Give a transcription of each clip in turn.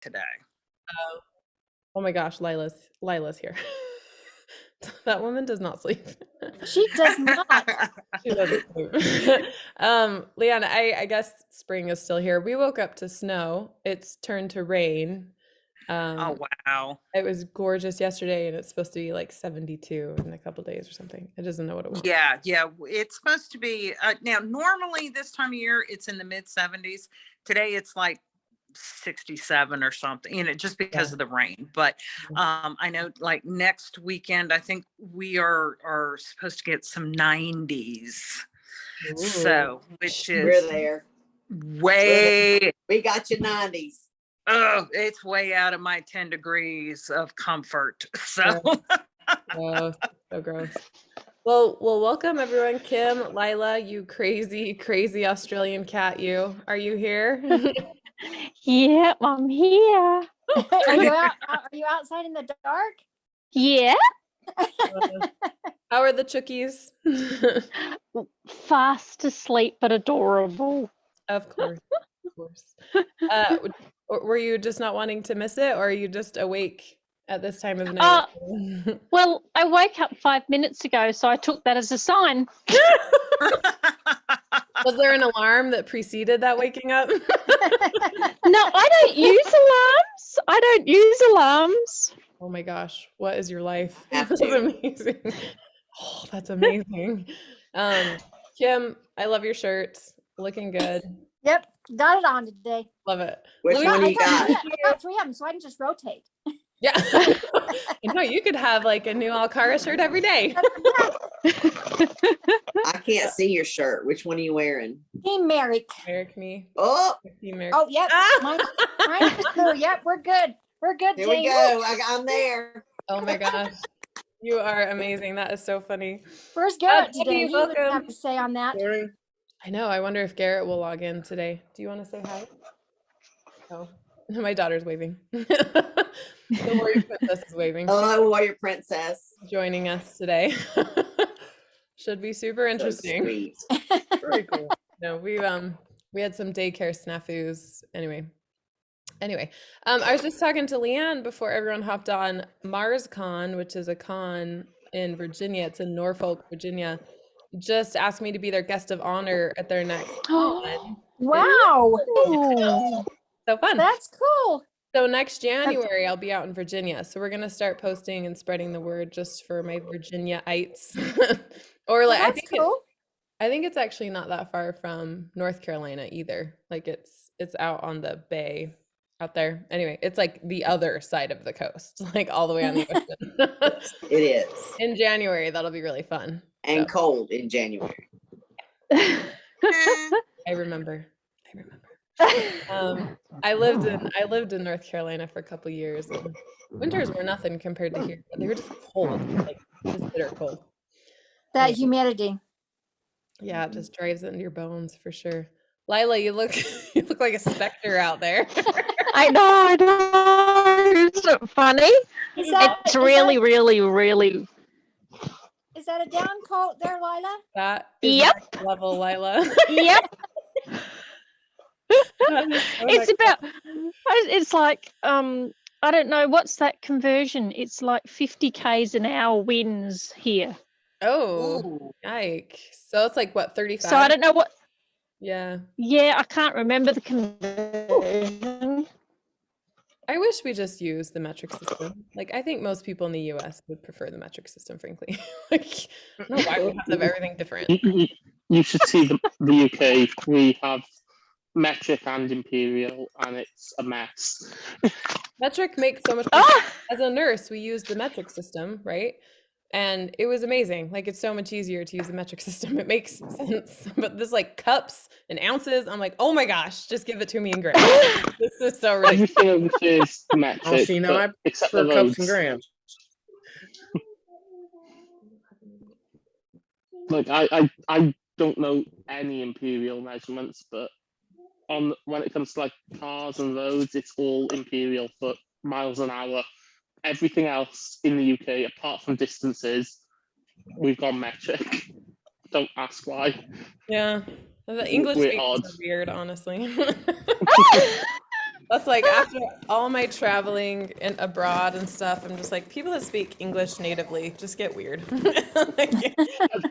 today. Oh my gosh, Lila's here. That woman does not sleep. She does not. She doesn't sleep. Leanna, I guess spring is still here. We woke up to snow. It's turned to rain. Oh, wow. It was gorgeous yesterday, and it's supposed to be like 72 in a couple days or something. It doesn't know what it was. Yeah. It's supposed to be now. Normally, this time of year, it's in the mid 70s. Today, it's like 67 or something. Just because of the rain. But I know, like next weekend, I think we are supposed to get some 90s. Ooh. So, which is We're there. Way. We got your 90s. Oh, it's way out of my 10 degrees of comfort. So. Oh, so gross. Well, welcome everyone. Kim, Laila, you crazy Australian cat, you. Are you here? Yeah, I'm here. Are you outside in the dark? Yeah. How are the chookies? Fast asleep, but adorable. Of course. Were you just not wanting to miss it, or are you just awake at this time of night? Well, I woke up 5 minutes ago, so I took that as a sign. Was there an alarm that preceded that waking up? No, I don't use alarms. Oh my gosh, what is your life? That's amazing. Oh, that's amazing. Kim, I love your shirt. Looking good. Yep, got it on today. Love it. Which one you got? I got 3 of them, so I can just rotate. Yeah. You could have like a new Alcara shirt every day. I can't see your shirt. Which one are you wearing? Team Merrick. Merrick me. Oh, Team Merrick. Oh, yep. Mine is blue. Yep, we're good. We're good, here Jane. we go. I'm there. Oh my gosh. You are amazing. That is so funny. Where's Garrett today? Debbie, He would welcome. have to say on that. I know. I wonder if Garrett will log in today. Do you want to say hi? Oh, my daughter's waving. The warrior princess is waving. Hello, warrior princess. Joining us today. Should be super interesting. So sweet. Very cool. No, we had some daycare snafus. Anyway, I was just talking to Leanne before everyone hopped on. MarsCon, which is a con in Virginia, it's in Norfolk, Virginia, just asked me to be their guest of honor at their next con. Wow. So fun. That's cool. So next January, I'll be out in Virginia. So we're gonna start posting and spreading the word just for my Virginiaites. Or like, That's cool. I think it's actually not that far from North Carolina either. Like it's out on the bay out there. Anyway, it's like the other side of the coast, like all the way on the ocean. It is. In January, that'll be really fun. And cold in January. I remember. I lived in North Carolina for a couple years, and winters were nothing compared to here. They were just cold, like just bitter cold. That humidity. Yeah, it just drives it into your bones for sure. Laila, you look like a specter out there. I know. Isn't it funny? It's really. Is that a down coat there, Laila? That is Yep. next level, Laila. Yep. It's It's like I don't know what's that conversion. It's like 50 k's an hour winds here. Oh, yikes. So it's like what, 35? So I don't know what. Yeah. Yeah, I can't remember the conversion. I wish we just used the metric system. Like, I think most people in the US would prefer the metric system, frankly. Like, I don't know why we have to have everything different. You should see the UK. We have metric and imperial, and it's a mess. Metric makes so much more sense. As a nurse, we used the metric system, right? And it was amazing. Like, it's so much easier to use the metric system. It makes sense. But this like cups and ounces, I'm like, oh my gosh, just give it to me in grams. This is so ridiculous. Everything over here is metric, I except prefer the cups roads. and grams. Like I don't know any imperial measurements, but when it comes to like cars and roads, it's all imperial for miles an hour. Everything else in the UK, apart from distances, we've gone metric. Don't ask why. Yeah. The English We're speakers odd. are weird, honestly. That's like after all my traveling and abroad and stuff, I'm just like, people that speak English natively just get weird. Like,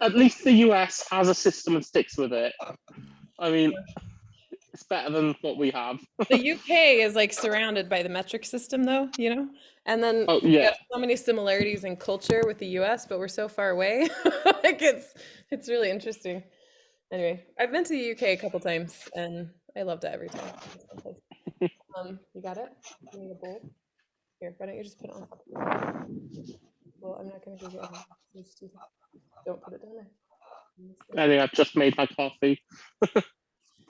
At least the US has a system and sticks with it. I mean, it's better than what we have. the UK is like surrounded by the metric system though, you know? And then Oh we yeah, have so many similarities in culture with the US, but we're so far away. Like it's really interesting. Anyway, I've been to the UK a couple times and I loved it every time. It's a fun place. You got it? You need a bowl? Here, why don't you just put it on top of your. Well, I'm not gonna go get it. Just don't put it down there. I think I've just made my coffee.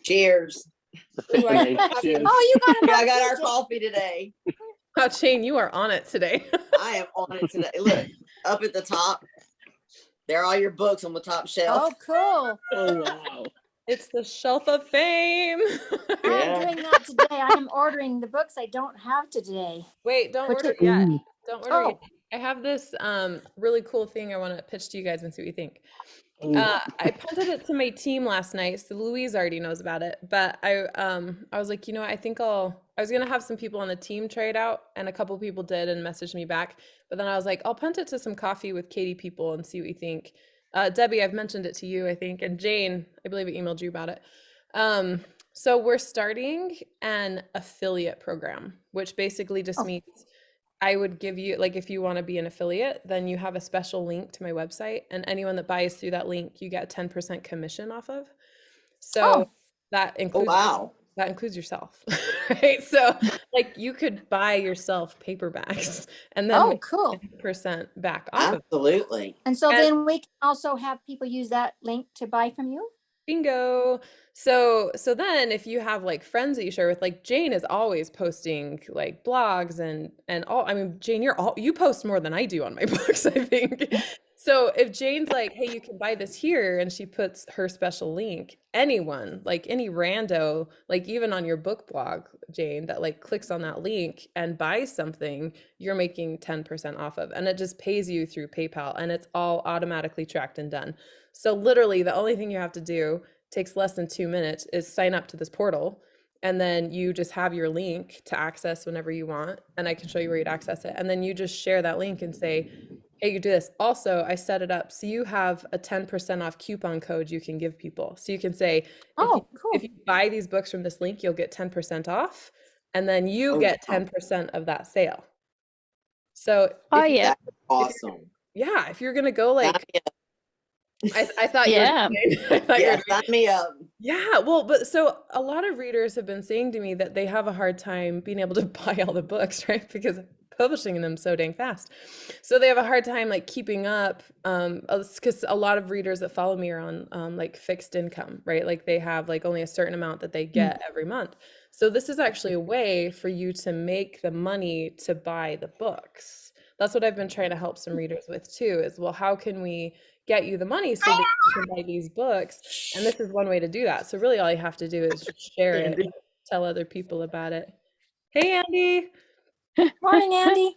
Cheers. It's Ooh, I officially made. have it. Cheers. Oh, you got Yeah, I enough. got our too, coffee today. Wow, Shane, you are on it today. I am on it today. Look, up at the top. There are all your books on the top shelf. Oh, cool. Oh wow. It's the shelf of fame. I'm Yeah. doing that today. I am ordering the books I don't have today. Wait, don't Which order is- it yet. Ooh. Don't order Oh. yet. I have this really cool thing I want to pitch to you guys and see what you think. Ooh. I punted it to my team last night, so Louise already knows about it. But I was like, you know what, I was gonna have some people on the team try it out, and a couple people did and messaged me back. But then I was like, I'll punt it to some coffee with Katie people and see what you think. Debbie, I've mentioned it to you, I think, and Jane, I believe I emailed you about it. So we're starting an affiliate program, which basically just means I would give you, like, if you want to be an affiliate, then you have a special link to my website, and anyone that buys through that link, you get 10% commission off of. So that Oh, includes wow. that includes yourself, right? So like you could buy yourself paperbacks and then Oh, make cool. 10% back off of it. Absolutely. And so And- then we can also have people use that link to buy from you? Bingo. So then if you have like friends that you share with, like Jane is always posting like blogs and all, I mean, Jane, you post more than I do on my books, I think. So if Jane's like, hey, you can buy this here, and she puts her special link, anyone, like any rando, like even on your book blog, Jane, that like clicks on that link and buys something, you're making 10% off of, and it just pays you through PayPal, and it's all automatically tracked and done. So literally the only thing you have to do, takes less than 2 minutes, is sign up to this portal, and then you just have your link to access whenever you want, and I can show you where you'd access it, and then you just share that link and say, hey, you do this. Also, I set it up so you have a 10% off coupon code you can give people. So you can say, Oh, if cool. you buy these books from this link, you'll get 10% off, and then you Oh, get wow. 10% of that sale. So Oh if you- yeah. That's awesome. yeah, if you're gonna go like, Sign me up. I thought Yeah. you were, I thought you were Yeah, sign me up. yeah, well, but so a lot of readers have been saying to me that they have a hard time being able to buy all the books, right? Because publishing them so dang fast. So they have a hard time like keeping up, because a lot of readers that follow me are on like fixed income, right? Like they have like only a certain amount that they get every month. So this is actually a way for you to make the money to buy the books. That's what I've been trying to help some readers with too, is, well, how can we get you the money so that you can buy these books? And this is one way to do that. So really all you have to do is just share it, Andy. tell other people about it. Hey, Andy. Morning, Andy.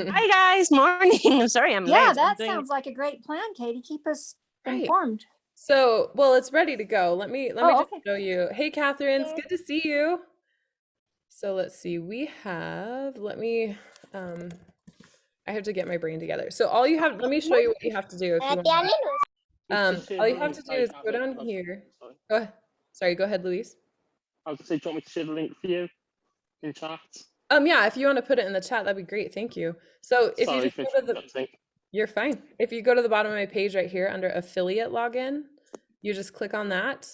Hi guys, morning. I'm sorry I'm late. Yeah, I'm that doing- sounds like a great plan, Katie. Keep us Right. informed. So, well, it's ready to go. Let me Oh, just okay. show you. Hey, Catherine, it's good to see you. So let's see. We have, I have to get my brain together. So all you have, let me show you what you have to do if you want. All you have to do is go down here. Sorry. Go ahead. Sorry, go ahead, Luis. I was gonna say, do you want me to share the link for you in chat? Yeah, if you want to put it in the chat, that'd be great. Thank you. So if Sorry you for just go to the, interrupting. you're fine. If you go to the bottom of my page right here under affiliate login, you just click on that,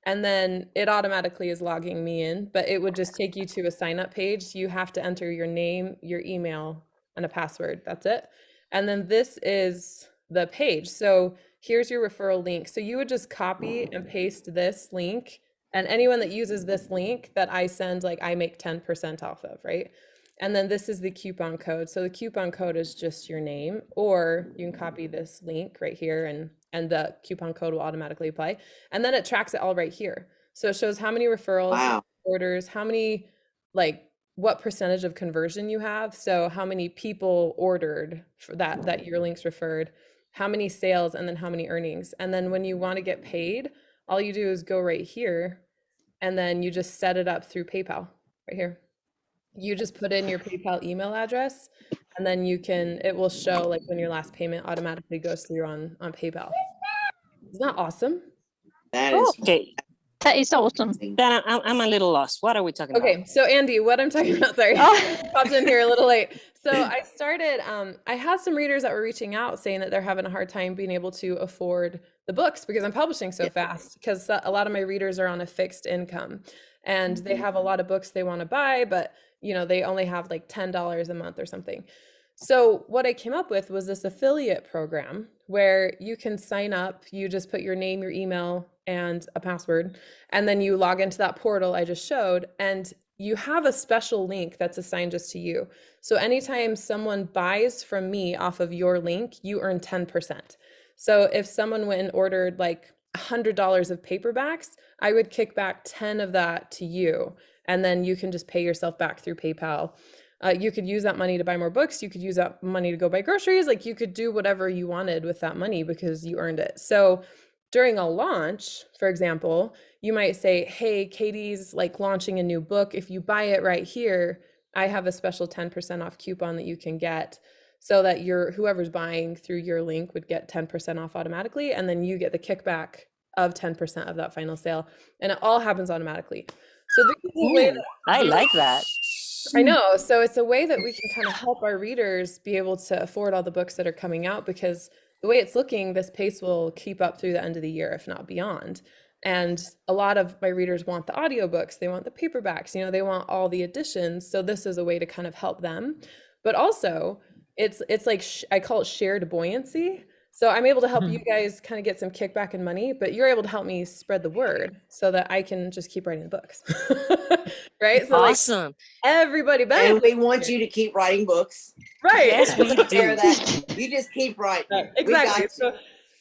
and then it automatically is logging me in, but it would just take you to a sign up page. You have to enter your name, your email, and a password. That's it. And then this is the page. So here's your referral link. So you would just copy and paste this link, and anyone that uses this link that I send, like, I make 10% off of, right? And then this is the coupon code. So the coupon code is just your name, or you can copy this link right here, and the coupon code will automatically apply. And then it tracks it all right here. So it shows how many referrals, Wow. orders, how many, like, what percentage of conversion you have. So how many people ordered for that your links referred, how many sales, and then how many earnings. And then when you want to get paid, all you do is go right here, and then you just set it up through PayPal right here. you just put in your PayPal email address, and then it will show like when your last payment automatically goes through on PayPal. Isn't that awesome? That is Okay, That is awesome. then I'm a little lost. What are we talking about? Okay, so Andy, what I'm talking about, sorry, Oh. popped in here a little late. So I started, I had some readers that were reaching out saying that they're having a hard time being able to afford the books because I'm publishing so fast, because a lot of my readers are on a fixed income and they have a lot of books they want to buy, but they only have like $10 a month or something. So what I came up with was this affiliate program where you can sign up, you just put your name, your email, and a password, and then you log into that portal I just showed, and you have a special link that's assigned just to you. So anytime someone buys from me off of your link, you earn 10%. So if someone went and ordered like $100 of paperbacks, I would kick back 10 of that to you, and then you can just pay yourself back through PayPal. You could use that money to buy more books. You could use that money to go buy groceries. Like you could do whatever you wanted with that money because you earned it. So during a launch, for example, you might say, hey, Katie's like launching a new book. If you buy it right here, I have a special 10% off coupon that you can get, so that whoever's buying through your link would get 10% off automatically. And then you get the kickback of 10% of that final sale. And it all happens automatically. So this is a way that I like that. I know. So it's a way that we can kind of help our readers be able to afford all the books that are coming out, because the way it's looking, this pace will keep up through the end of the year, if not beyond. And a lot of my readers want the audiobooks, they want the paperbacks, they want all the editions. So this is a way to kind of help them. But also, it's like, I call it shared buoyancy. So I'm able to help you guys kind of get some kickback and money, but you're able to help me spread the word so that I can just keep writing the books. Right? So Awesome. like everybody And benefits. we want you to keep writing books. Right. Yes, we Take care do. of that. You just keep writing. We Exactly. got you. So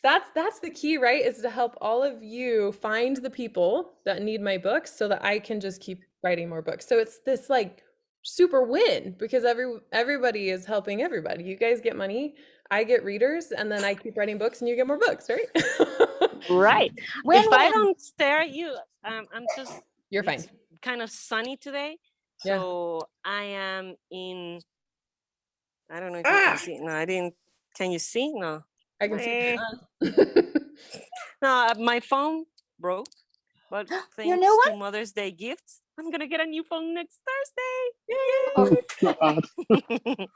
that's the key, right? Is to help all of you find the people that need my books so that I can just keep writing more books. So it's this like super win, because everybody is helping everybody. You guys get money, I get readers, and then I keep writing books and you get more books, right? Right. Win If I win. don't stare at you, I'm just. You're fine. It's kind of sunny today, Yeah. so I am in. I don't know if you can see. No, I didn't. Can you see? No. I can see Eh. it. No, my phone broke, but Your thanks new to Mother's Day gifts, I'm gonna get a new phone next Oh. God. Thursday.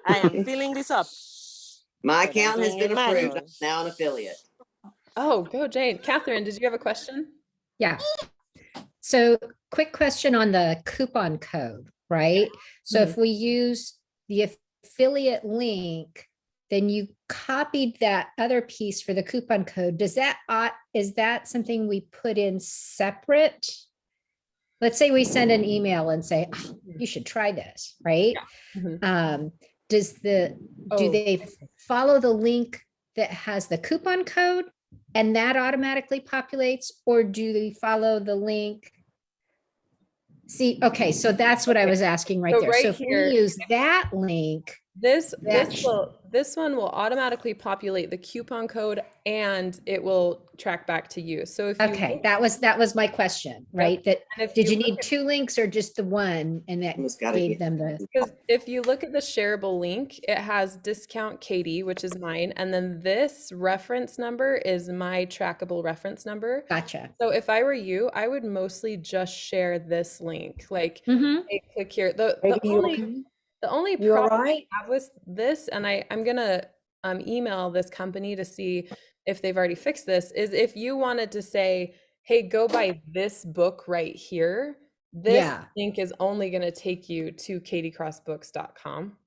I am filling this up. My But I'm account has doing it been approved. I'm manually. now an affiliate. Oh, go Jane. Catherine, did you have a question? Yeah. So quick question on the coupon code, right? So if we use the affiliate link, then you copied that other piece for the coupon code. Is that something we put in separate? Let's say we send an email and say, oh, you should try this, right? Mhm. Do Oh. they follow the link that has the coupon code and that automatically populates, or do they follow the link? See, okay, so that's what I was asking right So there. right So if here- we use that link, This That- this one will automatically populate the coupon code and it will track back to you. So if you okay, look- that was my question, right? That and if did you look need at- 2 links or just the one, and that Almost gotta gave get- them the Because if you look at the shareable link, it has discount Katie, which is mine, and then this reference number is my trackable reference number. gotcha? So if I were you, I would mostly just share this link. Like, Mm-hmm. hey, click here. The only You all problem right? I have with this, and I'm gonna email this company to see if they've already fixed this, is if you wanted to say, hey, go buy this book right here, this Yeah. link is only gonna take you to katiecrossbooks.com.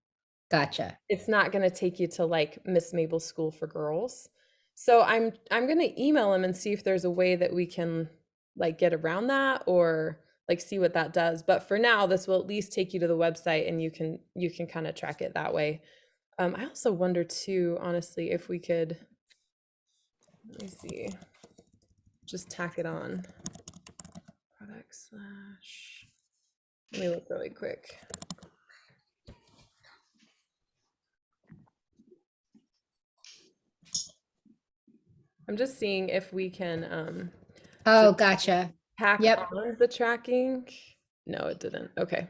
Gotcha. It's not gonna take you to like Miss Mabel's School for Girls. So I'm gonna email them and see if there's a way that we can like get around that, or like see what that does. But for now, this will at least take you to the website and you can kind of track it that way. I also wonder too, honestly, if we could, let me see, just tack it on. Product slash, let me look really quick. I'm just seeing if we can Oh, gotcha. tack Yep. on the tracking. No, it didn't. Okay.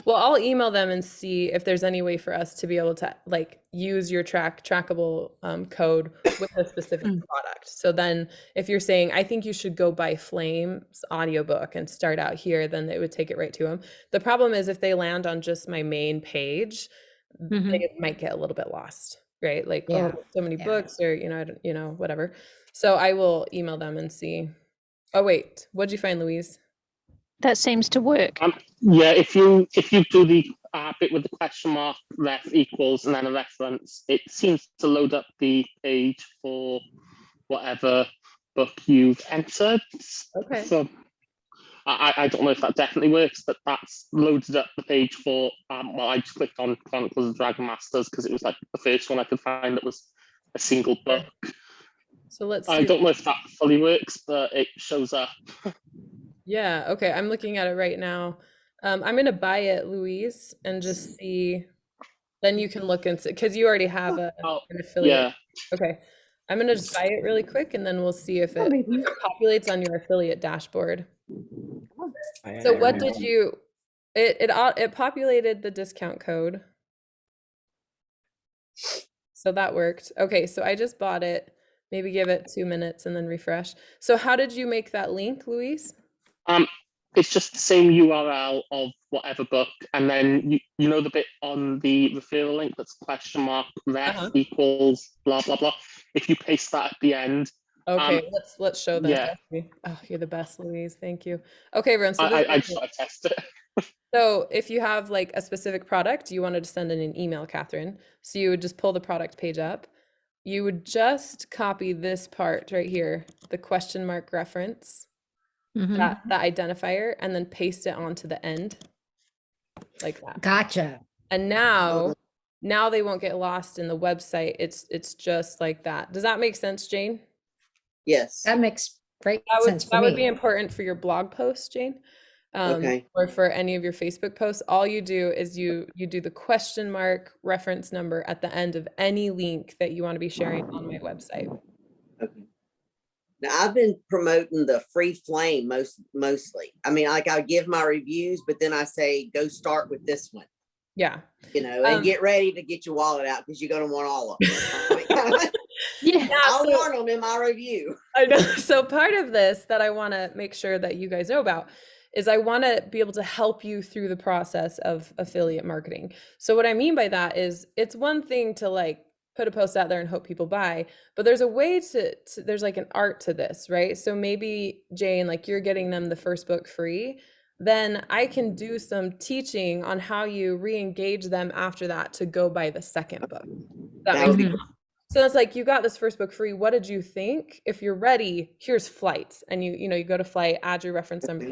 Well, I'll email them and see if there's any way for us to be able to like use your trackable code with a specific product. So then if you're saying, I think you should go buy Flame's audiobook and start out here, then it would take it right to them. The problem is if they land on just my main page, they might get a little bit lost, right? Like, Yeah. oh, so many Yeah. books or, I don't, whatever. So I will email them and see. Oh, wait, what'd you find, Louise? That seems to work. Yeah, if you do the bit with the question mark, ref equals, and then a reference, it seems to load up the page for whatever book you've entered. Okay. So I don't know if that definitely works, but that's loaded up the page for, well, I just clicked on Chronicles of Dragon Masters because it was like the first one I could find that was a single book. So let's see. I don't know if that fully works, but it shows up. Yeah, okay, I'm looking at it right now. I'm going to buy it, Louise, and just see. Then you can look into, because you already have an affiliate. Yeah. Okay, I'm going to just buy it really quick, and then we'll see if it populates on your affiliate dashboard. So what did you, it populated the discount code. So that worked. Okay, so I just bought it. Maybe give it 2 minutes and then refresh. So how did you make that link, Louise? It's just the same URL of whatever book, and then you know the bit on the referral link that's question mark ref equals blah blah blah. If you paste that at the end. Okay, let's show this. Yeah. Oh, you're the best, Louise. Thank you. Okay, everyone. So I just want to test it. So if you have like a specific product, you wanted to send in an email, Catherine. So you would just pull the product page up. You would just copy this part right here, the question mark reference, that identifier, and then paste it onto the end like that. Gotcha. And now they won't get lost in the website. It's just like that. Does that make sense, Jane? Yes. That makes great sense for that would be me. important for your blog post, Jane. Okay. Or for any of your Facebook posts. All you do is you do the question mark reference number at the end of any link that you want to be sharing on my website. Okay. Now I've been promoting the free flame mostly. I mean, like I give my reviews, but then I say go start with this one. Yeah. And get ready to get your wallet out because you're gonna want all of them. Yeah. I'll warn them in my review. I know. So part of this that I want to make sure that you guys know about is I want to be able to help you through the process of affiliate marketing. So what I mean by that is it's one thing to like put a post out there and hope people buy, but there's a way to there's like an art to this, right? So maybe Jane, like you're getting them the first book free, then I can do some teaching on how you re-engage them after that to go buy the second book. So it's like, you got this first book free. What did you think? If you're ready, here's flights. And you go to flight, add your reference number,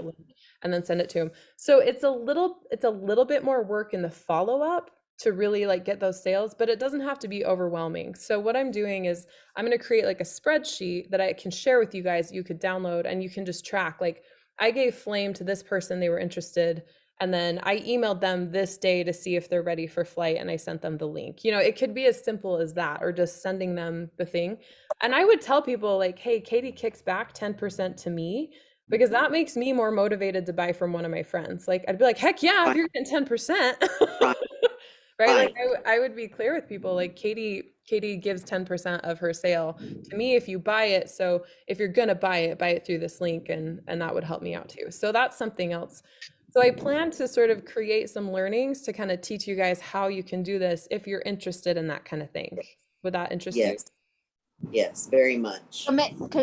and then send it to them. So it's a little bit more work in the follow-up to really like get those sales, but it doesn't have to be overwhelming. So what I'm doing is I'm going to create like a spreadsheet that I can share with you guys. You could download and you can just track, like I gave Flame to this person, they were interested. And then I emailed them this day to see if they're ready for flight, and I sent them the link. It could be as simple as that, or just sending them the thing. And I would tell people like, hey, Katie kicks back 10% to me, because that makes me more motivated to buy from one of my friends. Like I'd be like, heck yeah, if you're getting 10%. Right? Like I would be clear with people, like Katie gives 10% of her sale to me if you buy it. So if you're gonna buy it through this link, and that would help me out too. So that's something else. So I plan to sort of create some learnings to kind of teach you guys how you can do this if you're interested in that kind of thing. Would that interest you? Yes, very much.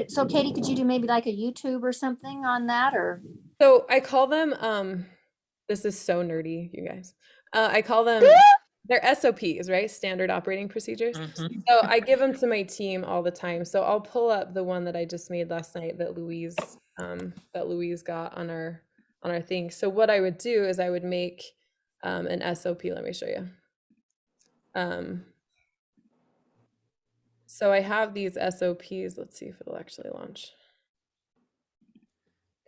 So Katie, could you do maybe like a YouTube or something on that, or? So I call them, this is so nerdy, you guys. I call them, they're SOPs, right? Standard operating procedures. So I give them to my team all the time. So I'll pull up the one that I just made last night that Louise got on our thing. So what I would do is I would make an SOP. Let me show you. So I have these SOPs. Let's see if it'll actually launch.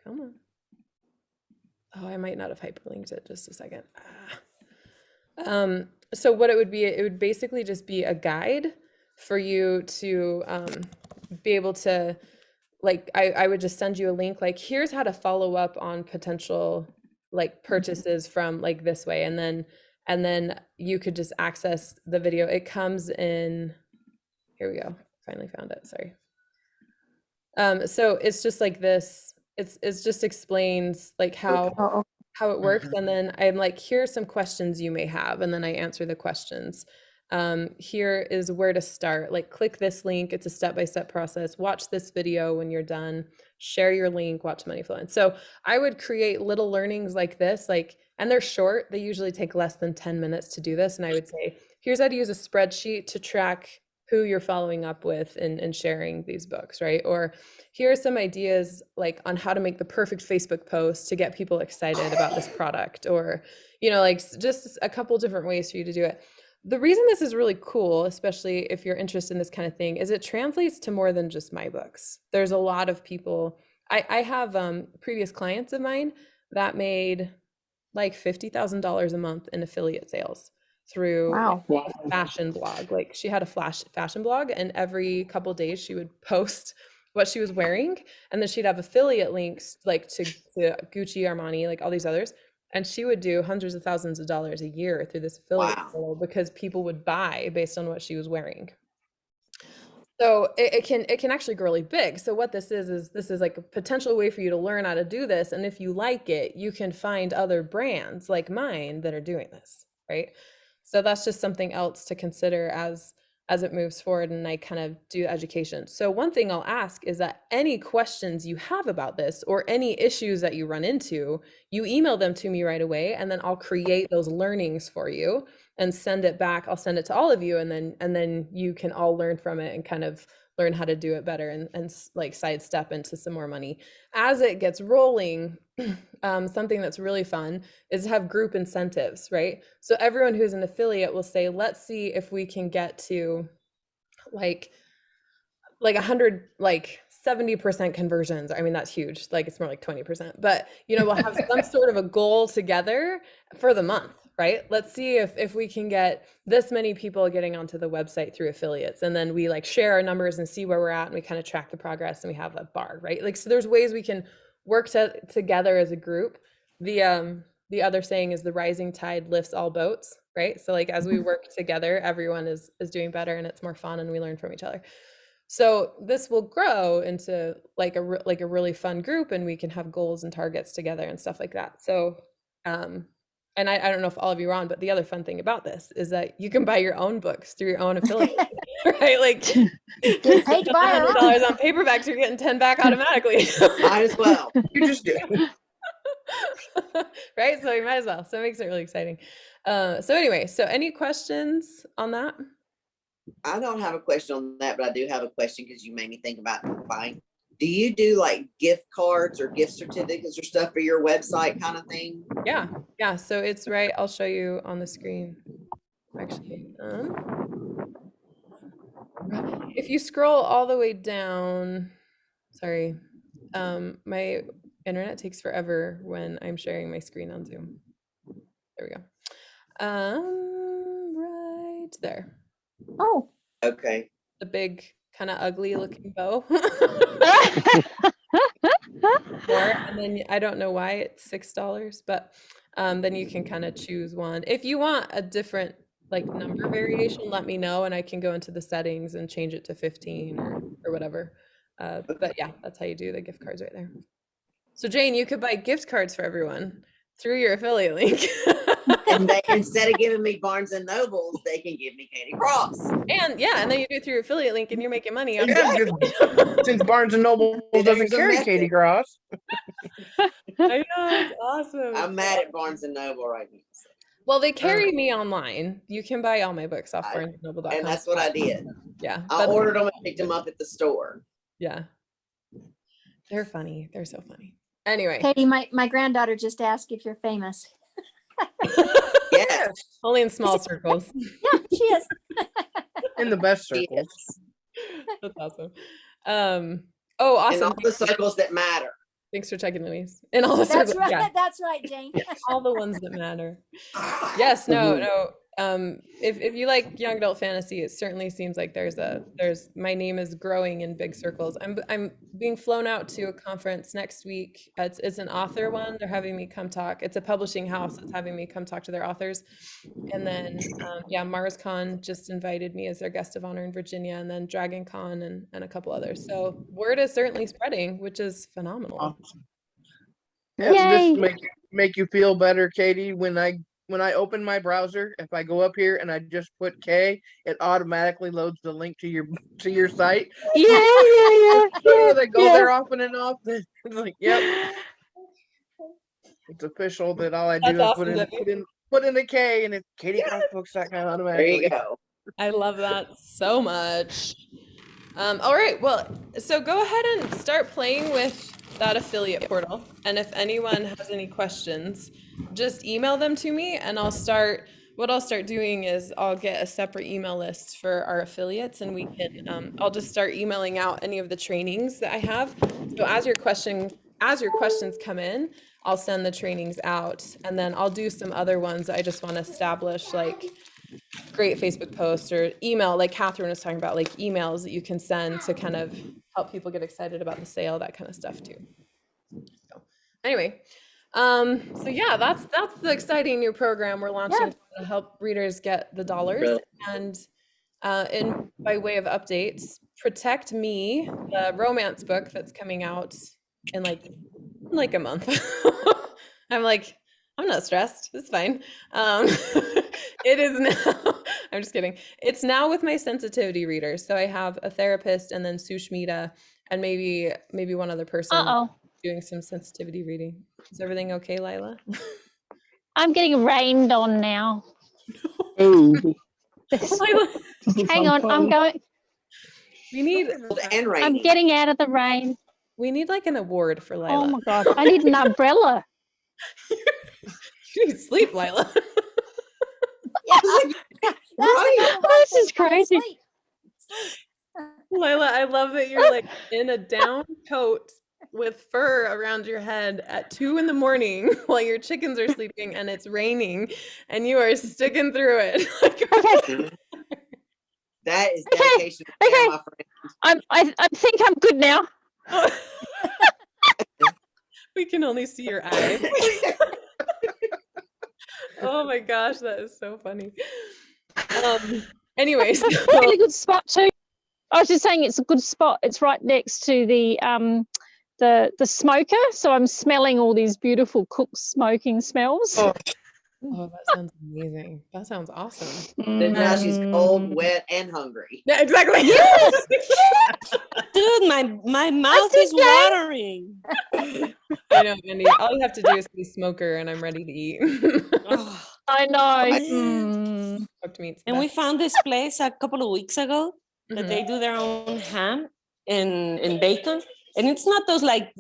Come on. Oh, I might not have hyperlinked it. Just a second. So what it would basically just be a guide for you to be able to, like, I would just send you a link, like, here's how to follow up on potential like purchases from like this way, and then you could just access the video. It comes in, here we go, finally found it, sorry. So it's just like this, it's just explains like how it works, and then I'm like, here are some questions you may have, and then I answer the questions. Here is where to start, like click this link, it's a step-by-step process, watch this video when you're done, share your link, watch money flow in. So I would create little learnings like this, like, and they're short, they usually take less than 10 minutes to do this, and I would say, here's how to use a spreadsheet to track who you're following up with and sharing these books, right? Or here are some ideas like on how to make the perfect Facebook post to get people excited about this product, or, you know, like just a couple different ways for you to do it. The reason this is really cool, especially if you're interested in this kind of thing, is it translates to more than just my books. There's a lot of people, I have previous clients of mine that made like $50,000 a month in affiliate sales through Wow. a fashion blog. Like she had a fashion blog, and every couple days she would post what she was wearing, and then she'd have affiliate links like to Gucci, Armani, like all these others, and she would do hundreds of thousands of dollars a year through this affiliate portal because people would buy based on what she was wearing. So it can actually grow really big. So what this is like a potential way for you to learn how to do this, and if you like it, you can find other brands like mine that are doing this, right? So that's just something else to consider as it moves forward, and I kind of do education. So one thing I'll ask is that any questions you have about this or any issues that you run into, you email them to me right away, and then I'll create those learnings for you and send it back. I'll send it to all of you, and then you can all learn from it and kind of learn how to do it better and like sidestep into some more money. As it gets rolling, something that's really fun is to have group incentives, right? So everyone who's an affiliate will say, let's see if we can get to like 100, like 70% conversions. I mean, that's huge. Like it's more like 20%, but you know, we'll have some sort of a goal together for the month, right? Let's see if we can get this many people getting onto the website through affiliates. And then we like share our numbers and see where we're at, and we kind of track the progress, and we have a bar, right? Like, so there's ways we can work together as a group. The other saying is the rising tide lifts all boats, right? So like, as we work together, everyone is doing better, and it's more fun, and we learn from each other. So this will grow into like a really fun group, and we can have goals and targets together and stuff like that. So, and I don't know if all of you are on, but the other fun thing about this is that you can buy your own books through your own affiliate, right? Like Get paid to buy our $100 own. on paperbacks, you're getting 10 back automatically. Might as well. You just do. Right? So you might as well. So it makes it really exciting. So anyway, so any questions on that? I don't have a question on that, but I do have a question because you made me think about buying. Do you do like gift cards or gift certificates or stuff for your website kind of thing? Yeah. So it's right. I'll show you on the screen. Actually, if you scroll all the way down, sorry, my internet takes forever when I'm sharing my screen on Zoom. There we go. Right there. Oh, Okay. The big kind of ugly looking bow. And then I don't know why it's $6, but then you can kind of choose one. If you want a different like number variation, let me know, and I can go into the settings and change it to 15 or whatever. But yeah, that's how you do the gift cards right there. So Jane, you could buy gift cards for everyone through your affiliate link. And they, instead of giving me Barnes and Nobles, they can give me Katie Cross. And then you do it through your affiliate link, and you're making money on Yeah, it. because since Barnes and Noble doesn't There's a carry method. Katie Cross. I know, it's awesome. I'm mad at Barnes and Noble right now. Well, they carry me online. You can buy all my books off barnesandnoble.com. And that's what I did. Yeah. I ordered them and picked them up at the store. Yeah. They're funny. They're so funny. Anyway. Katie, my granddaughter just asked if you're famous. Yes. Only in small circles. Yeah, she is. In the best circles. That's awesome. Oh, awesome. In all the circles that matter. Thanks for checking, Louise. In all the That's circles. right. Yeah. That's right, Jane. All the ones that matter. Yes, no. if you like young adult fantasy, it certainly seems like there's my name is growing in big circles. I'm being flown out to a conference next week. It's an author one. They're having me come talk. It's a publishing house that's having me come talk to their authors. And then MarsCon just invited me as their guest of honor in Virginia, and then Dragon Con and a couple others. So word is certainly spreading, which is phenomenal. Awesome. Yeah, Yay. just make you feel better, Katie. When I open my browser, if I go up here and I just put K, it automatically loads the link to your site. Yeah. They go there often enough. It's like, yep, it's official that all I do That's is awesome, put in the K, and it's KatieCrossBooks.com There automatically. you go. I love that so much. All right, well, so go ahead and start playing with that affiliate portal. And if anyone has any questions, just email them to me, and what I'll start doing is I'll get a separate email list for our affiliates, and we can, I'll just start emailing out any of the trainings that I have. So as your questions come in, I'll send the trainings out, and then I'll do some other ones that I just want to establish, like great Facebook posts or email, like Catherine was talking about, like emails that you can send to kind of help people get excited about the sale, that kind of stuff too. So anyway, so yeah, that's the exciting new program we're launching to help readers get the dollars. Really? And by way of updates, Protect Me, the romance book that's coming out in like a month. I'm not stressed. It's fine. It is now. I'm just kidding. It's now with my sensitivity readers. So I have a therapist, and then Sushmita, and maybe one other person doing some sensitivity reading. Is everything okay, Laila? I'm getting rained on now. Oh, Hang on, I'm going. We need And rainy. I'm getting out of the rain. We need like an award for Laila. Oh my god, I need an umbrella. You need sleep, Laila. This is crazy. Laila, I love that you're like in a down coat with fur around your head at 2 a.m. while your chickens are sleeping and it's raining, and you are sticking through it. Okay. That is dedication. Okay. My friend. I think I'm good now. We can only see your eyes. Oh my gosh, that is so funny. Anyways, Really good spot too. I was just saying it's a good spot. It's right next to the smoker, so I'm smelling all these beautiful cooked smoking smells. oh, that sounds amazing. That sounds awesome. Now she's cold, wet, and hungry. Yeah, exactly. Yes. Dude, my mouth is watering. I know, Andy. All you have to do is be smoker, and I'm ready to eat. Oh, I know. Cooked meat's and we best. found this place a couple of weeks ago that they do their own ham and bacon. And it's not those like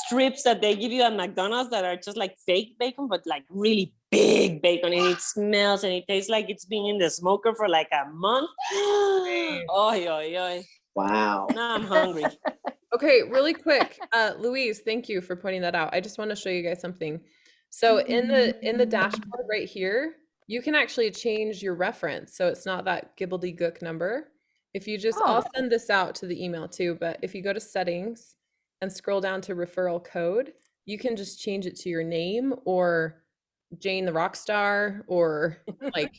strips that they give you at McDonald's that are just like fake bacon, but like really big bacon. And it smells and it tastes like it's been in the smoker for like a month. Oh. Wow. Now I'm hungry. Okay, really quick, Louise, thank you for pointing that out. I just want to show you guys something. So in the dashboard right here, you can actually change your reference, so it's not that gibbledy-gook number. If you just, I'll send this out to the email too, but if you go to settings and scroll down to referral code, you can just change it to your name or Jane the Rockstar or like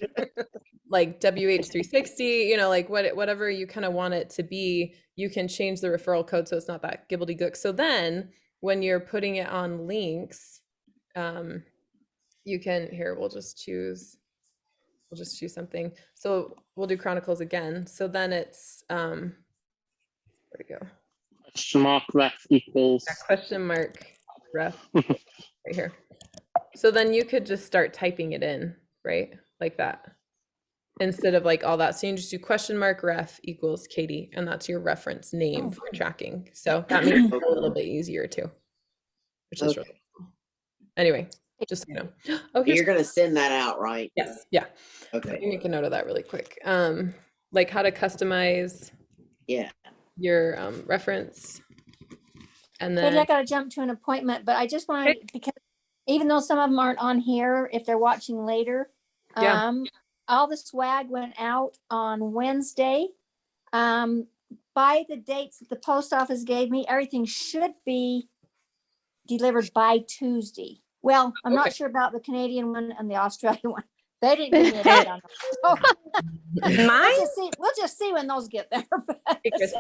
WH360, like whatever you kind of want it to be. You can change the referral code so it's not that gibbledy-gook. So then when you're putting it on links, you can, we'll just choose something. So we'll do Chronicles again. So then it's where'd it go? question mark ref equals. Question mark ref right here. So then you could just start typing it in, right? Like that. Instead of like all that. So you just do question mark ref equals Katie, and that's your reference name for tracking. So that makes it a little bit easier too, which is really cool. Anyway, just so you know. Oh, You're going to send that out, right? Yes. Yeah. Okay. Let me make a note of that really quick. Like how to customize your reference. And then I got to jump to an appointment, but I just want to, because even though some of them aren't on here, if they're watching later, all the swag went out on Wednesday. By the dates that the post office gave me, everything should be delivered by Tuesday. Well, I'm not sure about the Canadian one and the Australian one. They didn't give me a date on them. So Mine? we'll just see when those get there. Hey, Chris.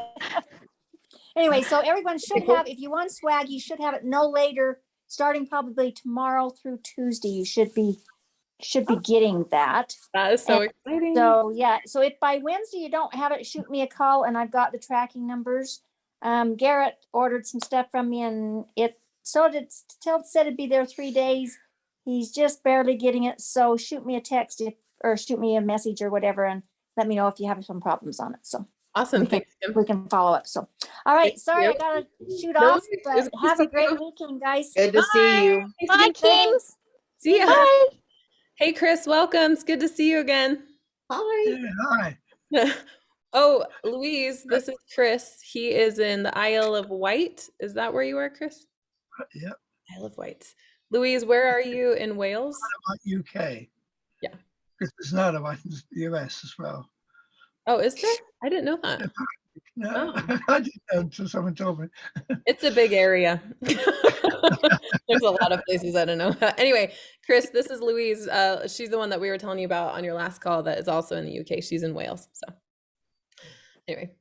Anyway, so everyone should cool. have, if you want swag, you should have it no later, starting probably tomorrow through Tuesday. You should be getting that. That is so And exciting. So yeah, so if by Wednesday you don't have it, shoot me a call and I've got the tracking numbers. Garrett ordered some stuff from me and said it'd be there 3 days. He's just barely getting it. So shoot me a text or shoot me a message or whatever and let me know if you have some problems on it. So Awesome. Thanks, Kim. we can follow up. So all right, Thank sorry, you. I gotta shoot No, off, it was but good to have a see great you. weekend, guys. Good to see you. Bye, Kim. Thanks. See ya. Bye. Hey, Chris, welcome. It's good to see you again. Hi. Hi. Oh, Louise, this is Chris. He is in the Isle of Wight. Is that where you are, Chris? Yep. Isle of Wight. Louise, where are you in Wales? UK. Yeah. This is not about the US as well. Oh, is there? I didn't know that. No, Oh. I didn't know until someone told me. It's a big area. There's a lot of places I don't know. Anyway, Chris, this is Louise. She's the one that we were telling you about on your last call that is also in the UK. She's in Wales. So anyway.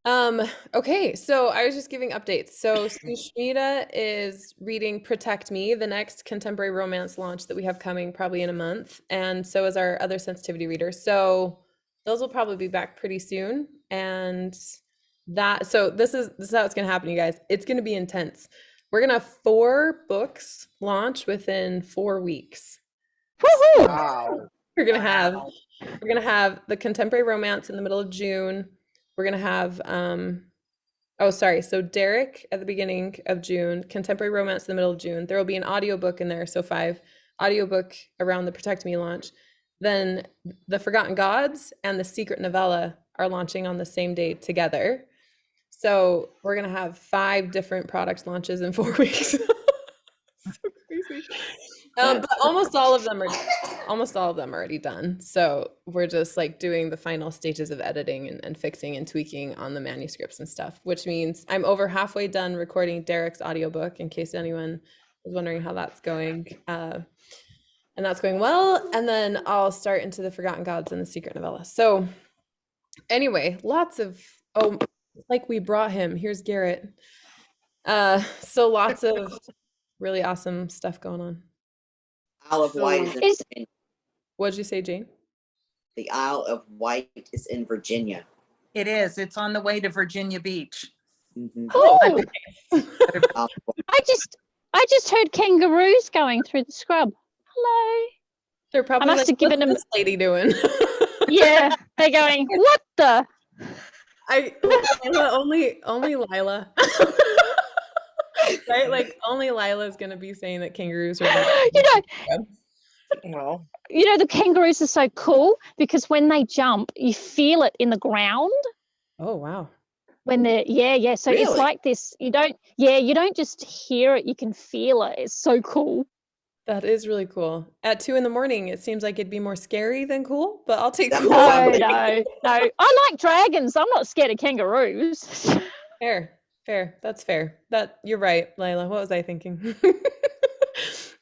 Okay, so I was just giving updates. So Sushmita is reading Protect Me, the next contemporary romance launch that we have coming probably in a month. And so is our other sensitivity readers. So those will probably be back pretty soon. And so this is how it's gonna happen, you guys. It's gonna be intense. We're gonna have 4 books launch within 4 weeks. Woohoo! Wow. We're gonna have the contemporary romance in the middle of June. We're gonna have so Derek at the beginning of June, contemporary romance in the middle of June. There will be an audiobook in there, so 5 audiobook around the Protect Me launch. Then the Forgotten Gods and the Secret Novella are launching on the same day together. So we're gonna have 5 different product launches in 4 weeks. So crazy. But almost all of them are already done. So we're just like doing the final stages of editing and fixing and tweaking on the manuscripts and stuff, which means I'm over halfway done recording Derek's audiobook, in case anyone is wondering how that's going. And that's going well. And then I'll start into the Forgotten Gods and the Secret Novella. So anyway, like we brought him. Here's Garrett. So lots of really awesome stuff going on. Isle of Wight is in Is- Virginia. What'd you say, Jane? The Isle of Wight is in Virginia. It is. It's on the way to Virginia Beach. Mhm. Oh, Isle of Wight. I just heard kangaroos going through the scrub. Hello. They're probably must like, have given what's him- this lady doing? Yeah, they're going, what the? Only Laila. Right? Like only Lila's gonna be saying that kangaroos are Well, The kangaroos are so cool because when they jump, you feel it in the ground. Oh wow. When they're so it's Really? like this. You don't just hear it, you can feel it. It's so cool. That is really cool. At 2 in the morning, it seems like it'd be more scary than cool, but I'll take That cool. was- No. I like dragons. I'm not scared of kangaroos. Fair. That's fair. That you're right, Laila. What was I thinking?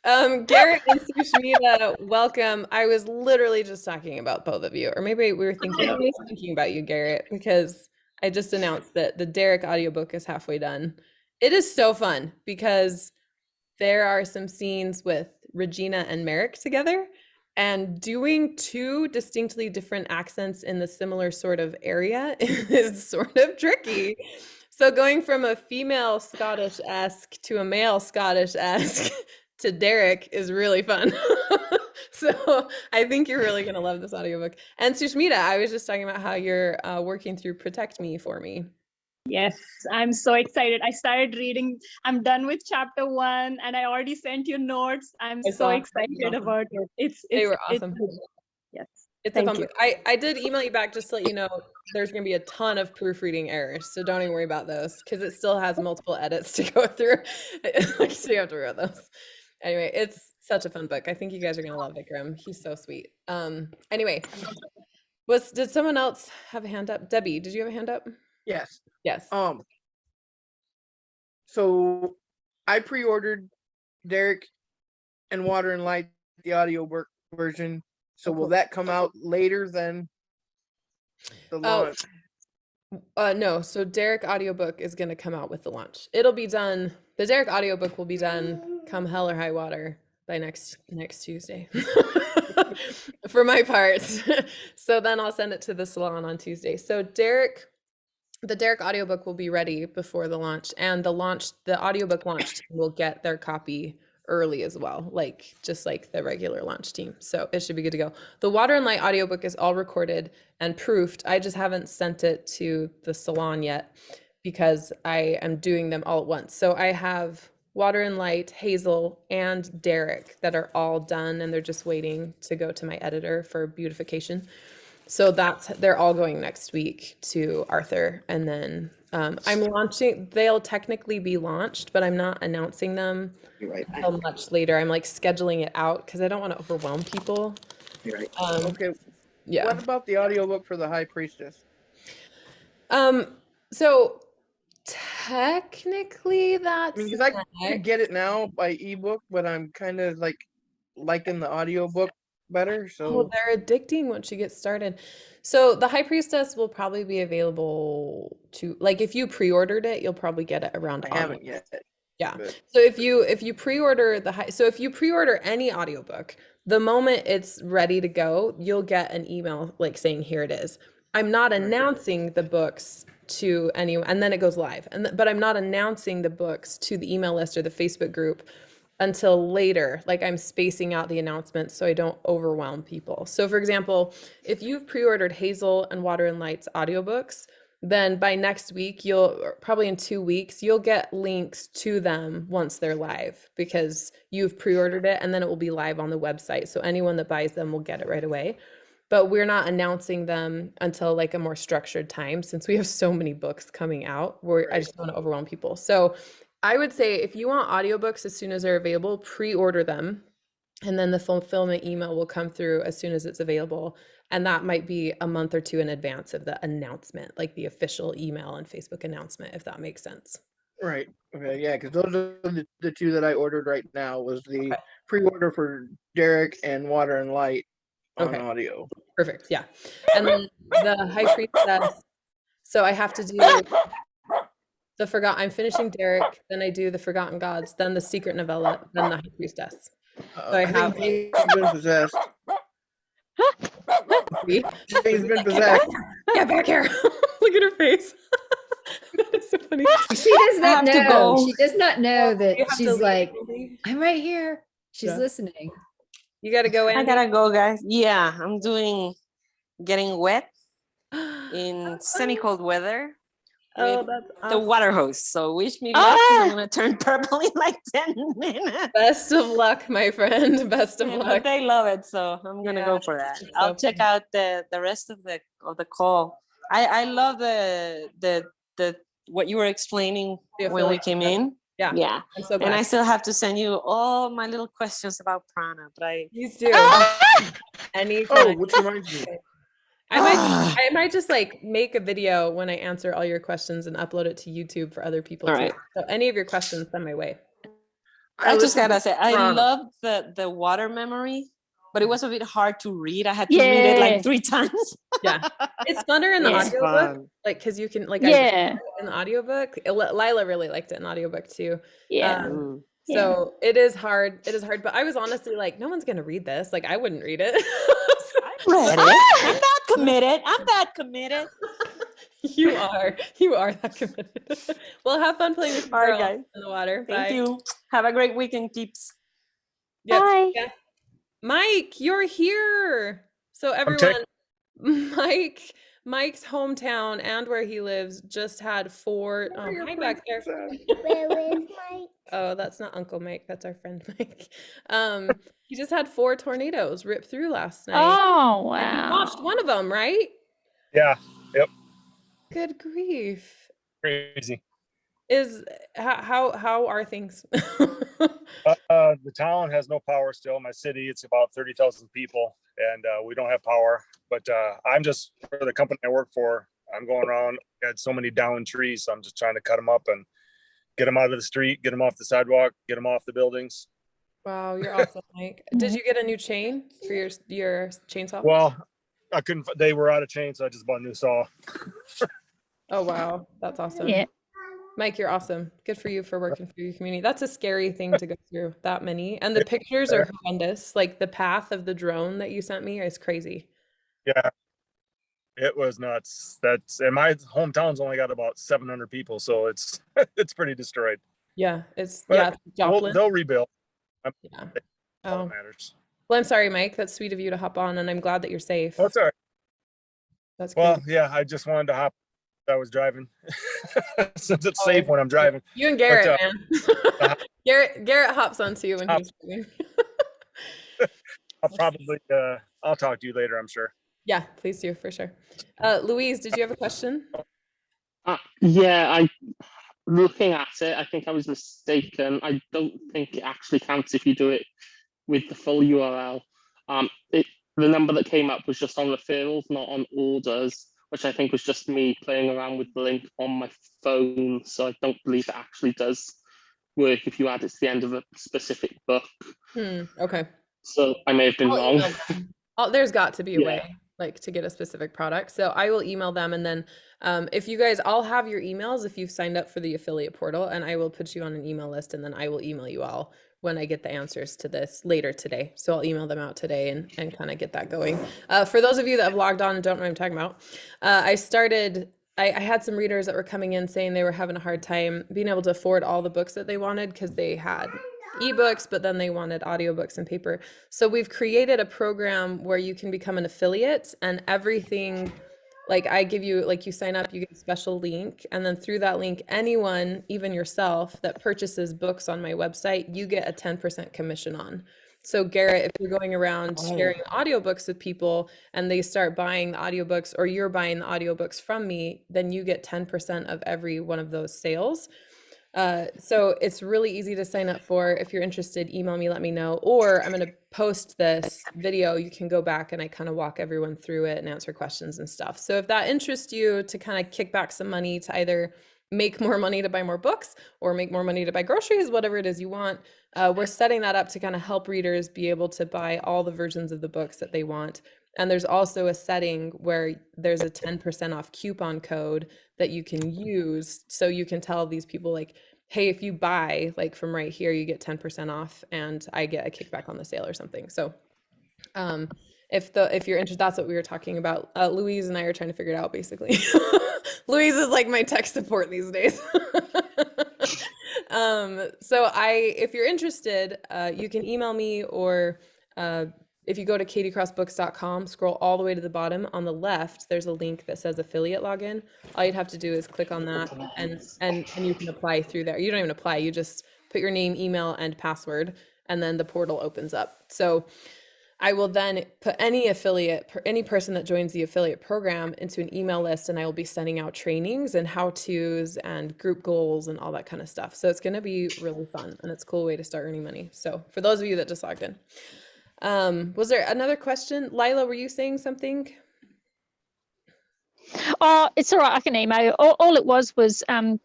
Garrett and Sushmita, welcome. I was literally just talking about both of you, or maybe we were thinking about you, Garrett, because I just announced that the Derek audiobook is halfway done. It is so fun because there are some scenes with Regina and Merrick together, and doing 2 distinctly different accents in the similar sort of area is sort of tricky. So going from a female Scottish-esque to a male Scottish-esque to Derek is really fun. So I think you're really going to love this audiobook. And Sushmita, I was just talking about how you're working through Protect Me for me. Yes, I'm so excited. I started reading. I'm done with chapter 1 and I already sent you notes. I'm I so saw. excited Awesome. about it. They were awesome. Yes. It's Thank a fun you. book. I did email you back just to let you know there's going to be a ton of proofreading errors, so don't even worry about those because it still has multiple edits to go through. So you have to worry about those. Anyway, Such a fun book. I think you guys are gonna love Vikram. He's so sweet. Anyway, did someone else have a hand up? Debbie, did you have a hand up? Yes. Yes. So I pre-ordered Derek and Water and Light, the audiobook version. So Oh, will cool. that come out later than the launch? No. So Derek audiobook is gonna come out with the launch. It'll be done. The Derek audiobook will be done come hell or high water by next Tuesday. For my part. So then I'll send it to the salon on Tuesday. So the Derek audiobook will be ready before the launch, and the audiobook launch team will get their copy early as well, like just like the regular launch team. So it should be good to go. The Water and Light audiobook is all recorded and proofed. I just haven't sent it to the salon yet because I am doing them all at once. So I have Water and Light, Hazel, and Derek that are all done, and they're just waiting to go to my editor for beautification. So they're all going next week to Arthur, and then I'm launching. They'll technically be launched, but I'm not announcing them until much later. I'm like scheduling it out because I don't want to overwhelm people. You're right. Okay. Yeah. What about the audiobook for the High Priestess? So technically that's I mean, because I could get it now by ebook, but I'm kind of like liking the audiobook better. So they're addicting once you get started. So the High Priestess will probably be available to, like, if you pre-ordered it, you'll probably get it around I haven't yet. Yeah. But So if you pre-order if you pre-order any audiobook, the moment it's ready to go, you'll get an email like saying, here it is. I'm not announcing the books to anyone, and then it goes live. But I'm not announcing the books to the email list or the Facebook group until later. Like, I'm spacing out the announcements so I don't overwhelm people. So for example, if you've pre-ordered Hazel and Water and Light's audiobooks, then by next week, probably in 2 weeks, you'll get links to them once they're live because you've pre-ordered it, and then it will be live on the website. So anyone that buys them will get it right away. But we're not announcing them until like a more structured time since we have so many books coming out. I just don't want to overwhelm people. So I would say if you want audiobooks as soon as they're available, pre-order them. And then the fulfillment email will come through as soon as it's available. And that might be a month or two in advance of the announcement, like the official email and Facebook announcement, if that makes sense. right. Okay. Yeah. Because those are the two that I ordered right now was the pre-order for Derek and Water and Light on audio. Perfect. Yeah. And then the High Priestess. So I have to do I'm finishing Derek, then I do the Forgotten Gods, then the Secret Novella, then the High Priestess. So I have think he's been possessed. He's been possessed. Get back here. Look at her face. That is so funny. She does not have to know. go. She does not know You that have to she's leave, like, Andy. I'm right here. She's Yeah. listening. You gotta go, I Andy. gotta go, guys. Yeah, I'm getting wet in sunny cold weather. Oh, with that's the awesome. water hose. So wish me luck 'cause I'm gonna turn purple in like 10 minutes. Best of luck, my friend. Best of But luck. they love it, so I'm gonna go for that. it's so I'll check out the rest of the call. I love the what you were explaining The when we affiliate came stuff. in. Yeah. Yeah. I'm so And I glad. still have to send you all my little questions about prana, but Please do. Anytime. Oh, which reminds me. I might just like make a video when I answer all your questions and upload it to YouTube for other people All too. right. So any of your questions, send my way. I just listened gotta to say, I Prana. love the water memory, but it was a bit hard to read. I had to read it Yeah. like 3 times. Yeah. It's funner in the It's audiobook. fun. Like, cause you can like Yeah. in the audiobook. Lila really liked it in audiobook too. Yeah. Mm. So it is hard. It is hard. But I was honestly like, no one's gonna read this. Like, I wouldn't read it. Read it. I'm that committed. I'm that committed. You are that committed. Well, have fun playing with your All right, girls guys. in the water. Thank Bye. you. Have a great weekend, peeps. Yep. Bye. Yeah. Mike, you're here. So everyone, Mike's hometown and where he lives just had 4. Oh, hi back there. Where is Mike? Oh, that's not Uncle Mike. That's our friend Mike. He just had 4 tornadoes rip through last night. Oh, And you wow. watched one of them, right? Yeah. Yep. Good grief. Crazy. How are things? The town has no power still. My city, it's about 30,000 people, and we don't have power. But I'm just, for the company I work for, I'm going around, had so many downed trees, so I'm just trying to cut them up and get them out of the street, get them off the sidewalk, get them off the buildings. Wow, you're awesome, Mike. Did you get a new chain for your chainsaw? Well, I couldn't, they were out of chain, so I just bought a new saw. Oh, wow. That's awesome. Yeah. Mike, you're awesome. Good for you for working for your community. That's a scary thing to go through, that many. And the pictures are horrendous. Like the path of the drone that you sent me is crazy. Yeah, it was nuts. And my hometown's only got about 700 people, so it's it's pretty destroyed. Yeah, it's But Joplin. they'll rebuild. Yeah. All that matters. Well, I'm sorry, Mike. That's sweet of you to hop on, and I'm glad that you're safe. That's all right. That's well, crazy. yeah, I just wanted to hop. I was driving since it's safe when I'm driving. You and Garrett, man. Garrett hops on too when he's driving. I'll talk to you later, I'm sure. Yeah, please do, for sure. Louise, did you have a question? Yeah, looking at it, I think I was mistaken. I don't think it actually counts if you do it with the full URL. The number that came up was just on referrals, not on orders, which I think was just me playing around with the link on my phone. So I don't believe it actually does work if you add it to the end of a specific book. Okay. So I may have been wrong. There's got to be a way, like, to get a specific product. So I will email them, and then if you guys, I'll have your emails if you've signed up for the affiliate portal, and I will put you on an email list, and then I will email you all when I get the answers to this later today. So I'll email them out today and kind of get that going. For those of you that have logged on and don't know what I'm talking about, I had some readers that were coming in saying they were having a hard time being able to afford all the books that they wanted because they had ebooks, but then they wanted audiobooks and paper. So we've created a program where you can become an affiliate, and everything, like I give you, like you sign up, you get a special link, and then through that link, anyone, even yourself, that purchases books on my website, you get a 10% commission on. So Garrett, if you're going around sharing audiobooks with people and they start buying the audiobooks, or you're buying the audiobooks from me, then you get 10% of every one of those sales. So it's really easy to sign up for. If you're interested, email me, let me know, or I'm going to post this video. You can go back and I kind of walk everyone through it and answer questions and stuff. So if that interests you to kind of kick back some money to either make more money to buy more books or make more money to buy groceries, whatever it is you want, we're setting that up to kind of help readers be able to buy all the versions of the books that they want. And there's also a setting where there's a 10% off coupon code that you can use. So you can tell these people, like, hey, if you buy like from right here, you get 10% off and I get a kickback on the sale or something. So if you're interested, that's what we were talking about. Louise and I are trying to figure it out, basically. Louise is like my tech support these days. So if you're interested, you can email me, or if you go to katiecrossbooks.com, scroll all the way to the bottom, on the left, there's a link that says affiliate login. All you'd have to do is click on that and you can apply through there. You don't even apply, you just put your name, email, and password, and then the portal opens up. So I will then put any person that joins the affiliate program into an email list, and I will be sending out trainings and how-tos and group goals and all that kind of stuff. So it's going to be really fun, and it's a cool way to start earning money. So for those of you that just logged in. Was there another question? Laila, were you saying something? Oh, it's all right. I can email you. All it was,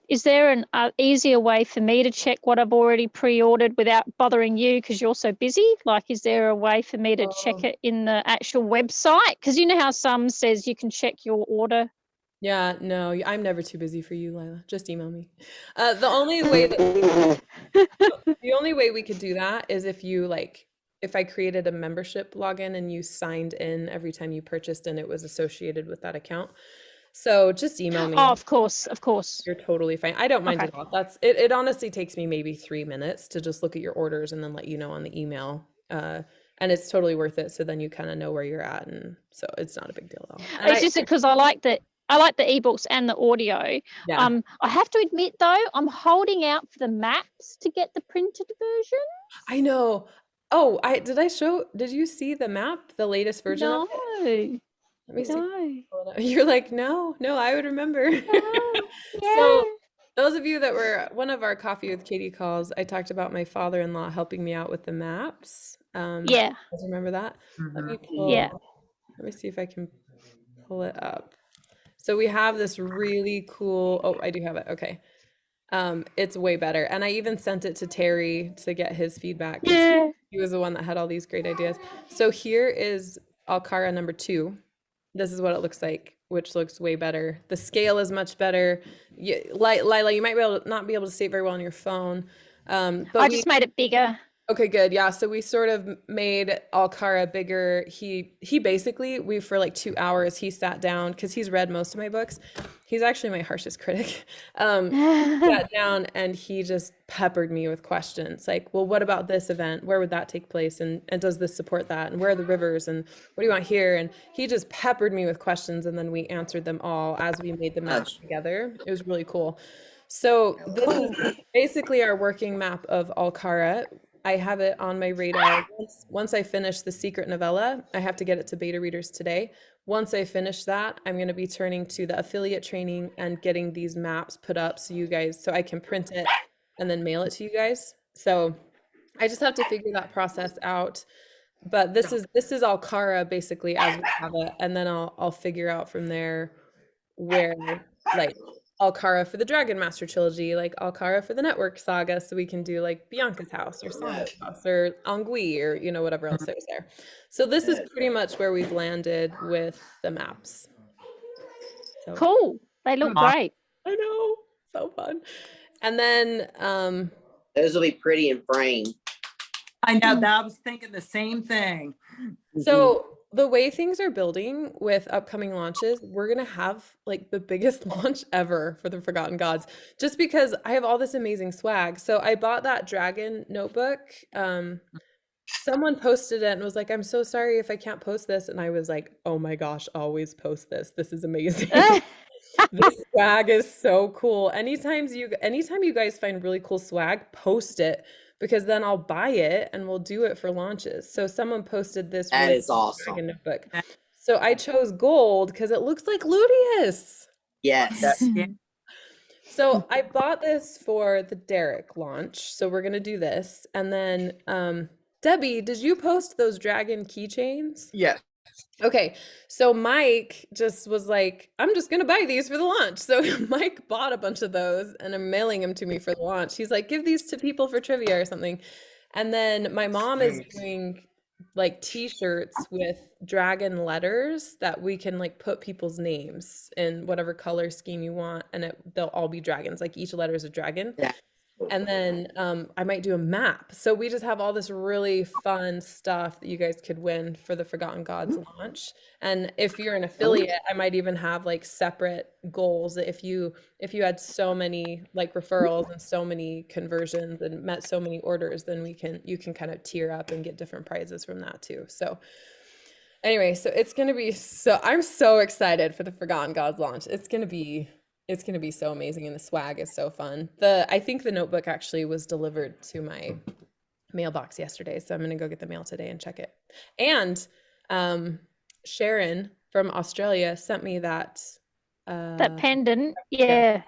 is there an easier way for me to check what I've already pre-ordered without bothering you because you're so busy? Like, is there a way for me to check it in the actual website? Because you know how some says you can check your order. Yeah, no, I'm never too busy for you, Laila. Just email me. The only way we could do that is if I created a membership login and you signed in every time you purchased and it was associated with that account. So just email me. Oh, of course. You're totally fine. I don't mind at all. It honestly takes me maybe 3 minutes to just look at your orders and then let you know on the email. And it's totally worth it. So then you kind of know where you're at. And so it's not a big deal at all. And it's just because I like the ebooks and the audio. Yeah. I have to admit though, I'm holding out for the maps to get the printed version. I know. Oh, did you see the map, the latest version of it? Let me see. You're like, no, I would remember. Yeah. So those of you that were one of our Coffee with Katie calls, I talked about my father-in-law helping me out with the maps. Yeah. You guys remember that? Let me Yeah. let me see if I can pull it up. So we have this really cool, oh, I do have it. Okay. It's way better. And I even sent it to Terry to get his feedback. 'Cause Yeah. he was the one that had all these great ideas. So here is Alcara number 2. This is what it looks like, which looks way better. The scale is much better. Laila, you might not be able to see it very well on your phone. But I just made it bigger. Okay, good. Yeah, so we sort of made Alcara bigger. He basically, for like 2 hours, he sat down because he's read most of my books. He's actually my harshest critic. Sat down and he just peppered me with questions like, well, what about this event? Where would that take place? And does this support that? And where are the rivers? And what do you want here? And he just peppered me with questions, and then we answered them all as we made the map together. It was really cool. So this is basically our working map of Alcara. I have it on my radar. Once I finish the secret novella, I have to get it to beta readers today. Once I finish that, I'm going to be turning to the affiliate training and getting these maps put up so I can print it and then mail it to you guys. So I just have to figure that process out. But this is Alcara basically as we have it, and then I'll figure out from there where, like, Alcara for the Dragon Master trilogy, like Alcara for the Network Saga, so we can do like Bianca's house or Sonya's house or Angui or whatever else there's there. So this is pretty much where we've landed with the maps. So, cool. They look great. I know, so fun. And then those will be pretty in frame. I know that. I was thinking the same thing. So the way things are building with upcoming launches, we're going to have like the biggest launch ever for the Forgotten Gods, just because I have all this amazing swag. So I bought that dragon notebook. Someone posted it and was like, I'm so sorry if I can't post this. And I was like, oh my gosh, always post this. This is amazing. This swag is so cool. Anytime you guys find really cool swag, post it, because then I'll buy it and we'll do it for launches. So someone posted this. That is awesome. Dragon notebook. So I chose gold because it looks like Ludius. Yes. So I bought this for the Derek launch. So we're gonna do this, and then Debbie, did you post those dragon keychains? Yes. Okay, so Mike just was like, I'm just gonna buy these for the launch. So Mike bought a bunch of those and I'm mailing them to me for the launch. He's like, give these to people for trivia or something. And then my mom is doing like t-shirts with dragon letters that we can like put people's names in whatever color scheme you want, and they'll all be dragons, like each letter is a dragon. Yeah. And then I might do a map. So we just have all this really fun stuff that you guys could win for the Forgotten Gods launch. And if you're an affiliate, I might even have like separate goals. If you had so many like referrals and so many conversions and met so many orders, then you can kind of tier up and get different prizes from that too. So anyway, so I'm so excited for the Forgotten Gods launch. It's gonna be so amazing, and the swag is so fun. I think the notebook actually was delivered to my mailbox yesterday, so I'm gonna go get the mail today and check it. And Sharon from Australia sent me that pendant, yeah,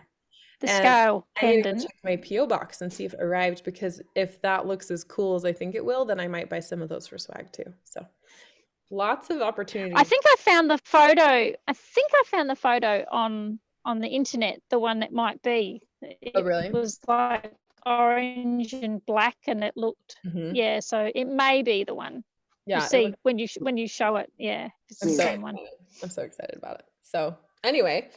the scale pendant. I need to check my PO box and see if it arrived, because if that looks as cool as I think it will, then I might buy some of those for swag too. So lots of opportunities. I think I found the photo on the internet, the one that might be. Oh, really? It was like orange and black, and it looked, yeah, so it may be the one. Yeah, you see when you show it, yeah, it's the same one. I'm so excited about it. So anyway,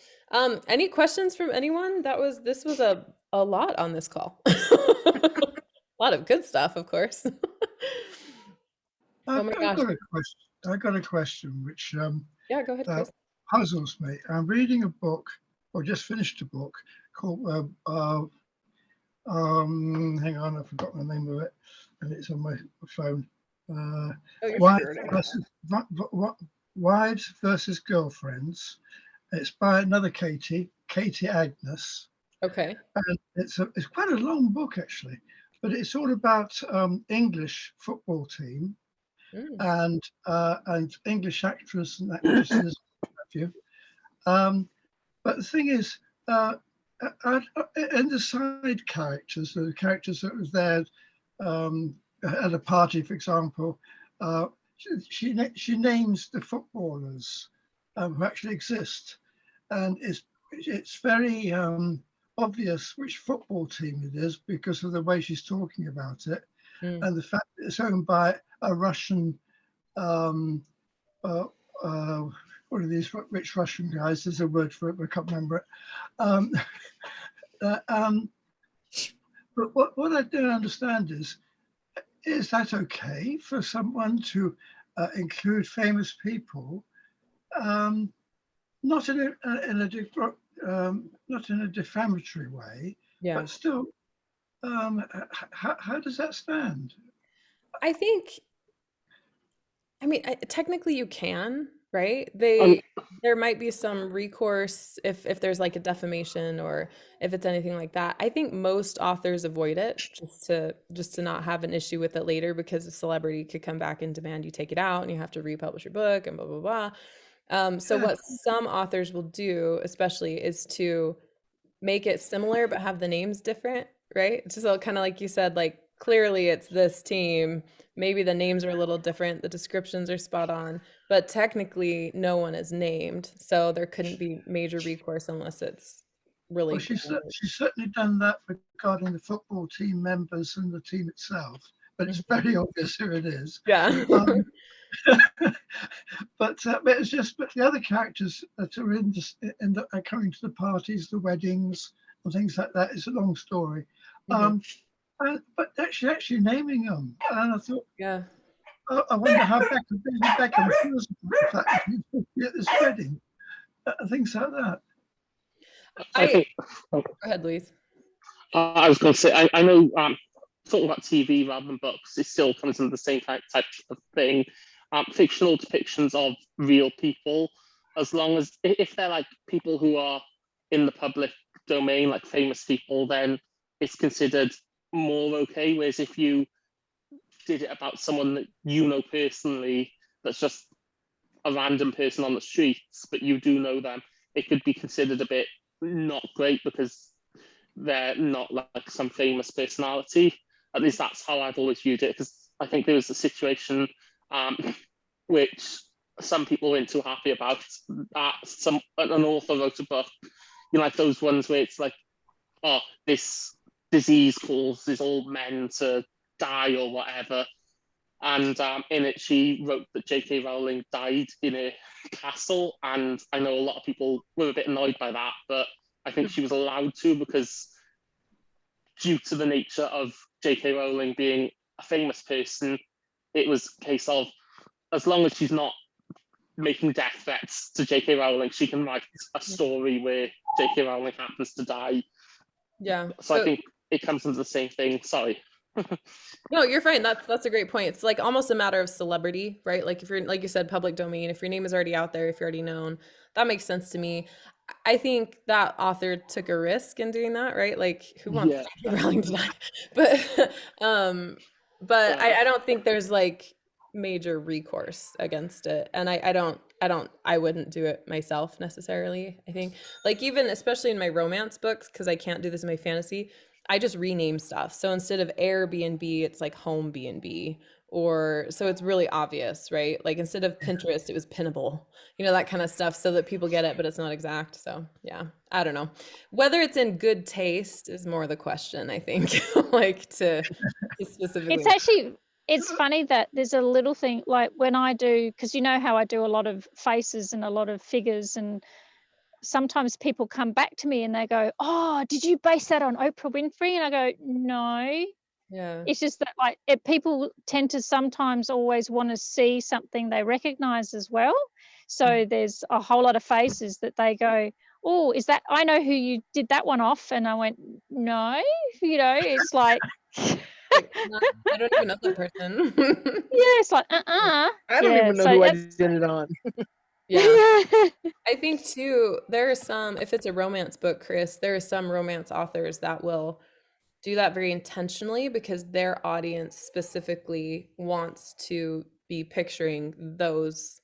any questions from anyone? This was a lot on this call. A lot of good stuff, of course. Oh my gosh. I got a question which yeah, go ahead, Chris. Puzzles me. I'm reading a book, or just finished a book called hang on, I've forgotten the name of it, and it's on my phone. Wives versus Girlfriends. It's by another Katie Agnes. Okay. And it's quite a long book actually, but it's all about English football team and English actors and actresses. But the thing is, in the side characters, the characters that was there at a party, for example, she names the footballers who actually exist, and it's very obvious which football team it is because of the way she's talking about it, and the fact that it's owned by a Russian. One of these rich Russian guys. There's a word for it, but I can't remember it. But what I don't understand is that okay for someone to include famous people, not in a defamatory way, but still, how does that stand? I think, I mean, technically you can, right? There might be some recourse if there's like a defamation or if it's anything like that. I think most authors avoid it just to not have an issue with it later, because a celebrity could come back and demand you take it out and you have to republish your book and blah blah blah. So what some authors will do, especially, is to make it similar but have the names different, right? So kind of like you said, like clearly it's this team, maybe the names are a little different, the descriptions are spot on, but technically no one is named, so there couldn't be major recourse unless it's really. Well, she's certainly done that regarding the football team members and the team itself, but it's very obvious who it is. Yeah. But it's just, but the other characters that are are coming to the parties, the weddings, and things like that, is a long story. But actually naming them, and I thought, I wonder how Beckham feels about the fact that he's supposed to be at this wedding, things like that. Go ahead, Louise. I was going to say, I know talking about TV rather than books, it still comes in the same type of thing. Fictional depictions of real people, as long as if they're like people who are in the public domain, like famous people, then it's considered more okay. Whereas if you did it about someone that you know personally, that's just a random person on the streets, but you do know them, it could be considered a bit not great because they're not like some famous personality. At least that's how I've always viewed it, because I think there was a situation which some people weren't too happy about. An author wrote a book, you know, like those ones where it's like, oh, this disease causes all men to die or whatever. And in it, she wrote that J.K. Rowling died in a castle. And I know a lot of people were a bit annoyed by that, but I think she was allowed to, because due to the nature of J.K. Rowling being a famous person, it was a case of, as long as she's not making death threats to J.K. Rowling, she can write a story where J.K. Rowling happens to die. Yeah. So I think it comes into the same thing. Sorry. No, you're fine. That's a great point. It's like almost a matter of celebrity, right? Like if you're, like you said, public domain, if your name is already out there, if you're already known, that makes sense to me. I think that author took a risk in doing that, right? Like who wants J.K. Rowling to die? But I don't think there's like major recourse against it. And I wouldn't do it myself necessarily. I think like even especially in my romance books, because I can't do this in my fantasy, I just rename stuff. So instead of Airbnb, it's like Home B&B, or so it's really obvious, right? Like instead of Pinterest, it was Pinnable, you know, that kind of stuff, so that people get it, but it's not exact. So yeah, I don't know. Whether it's in good taste is more the question, I think, like to specifically. It's funny that there's a little thing like when I do, because you know how I do a lot of faces and a lot of figures, and sometimes people come back to me and they go, oh, did you base that on Oprah Winfrey? And I go, no. Yeah. It's just that like people tend to sometimes always want to see something they recognize as well. So there's a whole lot of faces that they go, oh, is that, I know who you did that one off. And I went, no, you know, it's like, I don't even know that person. yeah, it's like, I don't even know who I did it on. Yeah. I think too, there are some, if it's a romance book, Chris, there are some romance authors that will do that very intentionally because their audience specifically wants to be picturing those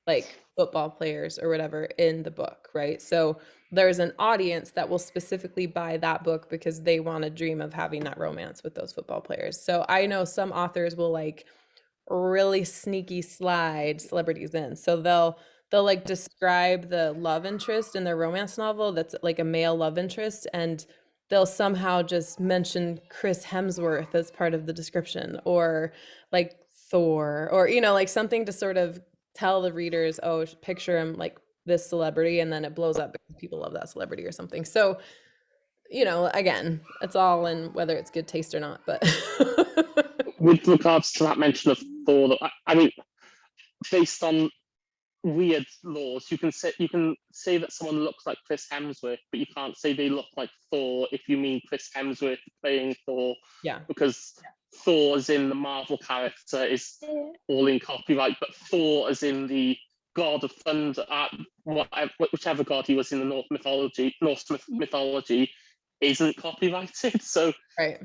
like football players or whatever in the book, right? So there's an audience that will specifically buy that book because they want to dream of having that romance with those football players. So I know some authors will like really sneaky slide celebrities in. So they'll like describe the love interest in their romance novel that's like a male love interest, and they'll somehow just mention Chris Hemsworth as part of the description, or like Thor, or like something to sort of tell the readers, oh, picture him like this celebrity, and then it blows up because people love that celebrity or something. So again, it's all in whether it's good taste or not, but With regards to that mention of Thor, I mean, based on weird laws, you can say that someone looks like Chris Hemsworth, but you can't say they look like Thor if you mean Chris Hemsworth playing Thor. Yeah. Because Thor as in the Marvel character is all in copyright, but Thor as in the god of thunder, whichever god he was in the Norse mythology, isn't copyrighted. So right.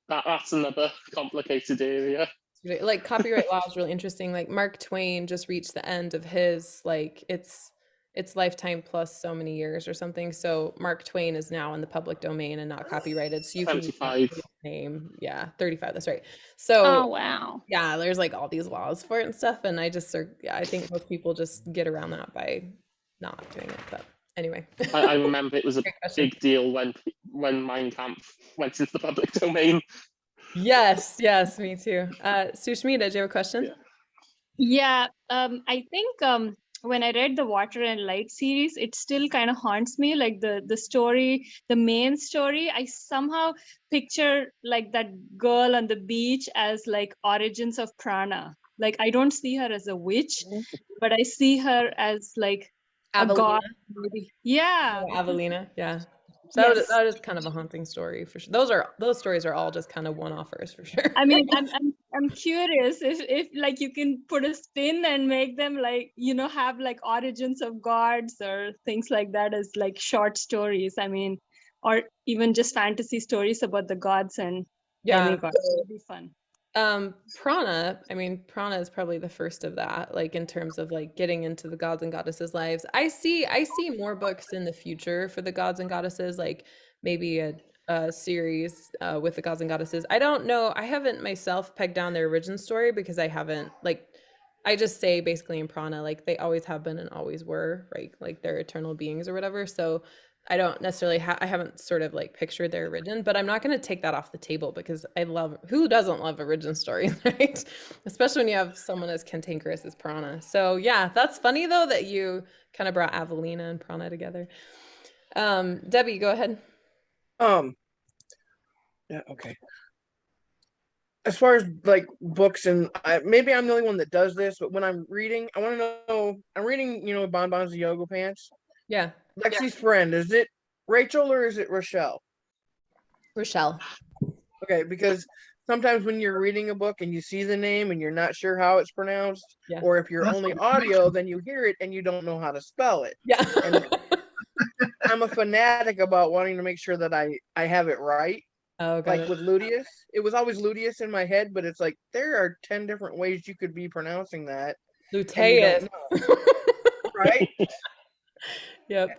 That's another complicated area. Like copyright law is really interesting. Like Mark Twain just reached the end of his, like it's lifetime plus so many years or something. So Mark Twain is now in the public domain and not copyrighted. So you 35. can name, 35. That's right. So Oh wow. Yeah, there's like all these laws for it and stuff, and I think most people just get around that by not doing it. But anyway, I remember it was a big deal when Mein Kampf went into the public domain. Yes, me too. Sushmita, did you have a question? Yeah, I think when I read the Water and Light series, it still kind of haunts me. Like the story, the main story, I somehow picture like that girl on the beach as like origins of prana. Like I don't see her as a witch, but I see her as like a god. Maybe. Yeah. Oh, Avelina, yeah. So that is kind of a haunting story for sure. Those stories are all just kind of one-offers for sure. I mean, I'm curious if like you can put a spin and make them like have like origins of gods or things like that as like short stories. I mean, or even just fantasy stories about the gods and demigods. It would be fun. Prana is probably the first of that, like in terms of like getting into the gods and goddesses lives. I see more books in the future for the gods and goddesses, like maybe a series with the gods and goddesses. I don't know, I haven't myself pegged down their origin story because I haven't, like, I just say basically in Prana, like they always have been and always were, right? Like they're eternal beings or whatever. So I don't necessarily I haven't sort of like pictured their origin, but I'm not going to take that off the table because who doesn't love origin stories, right? Especially when you have someone as cantankerous as Prana. So yeah, that's funny though that you kind of brought Avelina and Prana together. Debbie, go ahead. Yeah, okay. As far as like books, and maybe I'm the only one that does this, but when I'm reading, I want to know, I'm reading, Bon Bon's the Yoga Pants. Yeah. Lexi's friend, is it Rachel or is it Rochelle? Rochelle. Okay, because sometimes when you're reading a book and you see the name and you're not sure how it's pronounced, or if you're only audio, then you hear it and you don't know how to spell it. Yeah. And I'm a fanatic about wanting to make sure that I have it right. Oh, got like it. with Ludius, it was always Ludius in my head, but it's like there are 10 different ways you could be pronouncing that. Luteus. Right? Yep.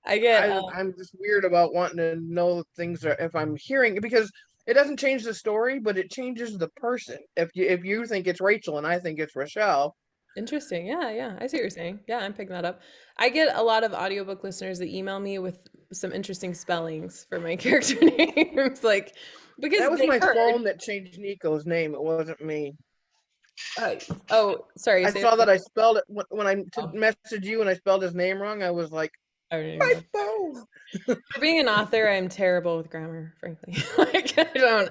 I'm just weird about wanting to know things if I'm hearing it, because it doesn't change the story, but it changes the person. If you think it's Rachel and I think it's Rochelle. Interesting. Yeah. I see what you're saying. Yeah, I'm picking that up. I get a lot of audiobook listeners that email me with some interesting spellings for my character names, like because that was my phone that changed Nico's name. It wasn't me. Oh, sorry. I saw that I spelled it when I messaged you and I spelled his name wrong. I was like, my phone. For being an author, I'm terrible with grammar, frankly. I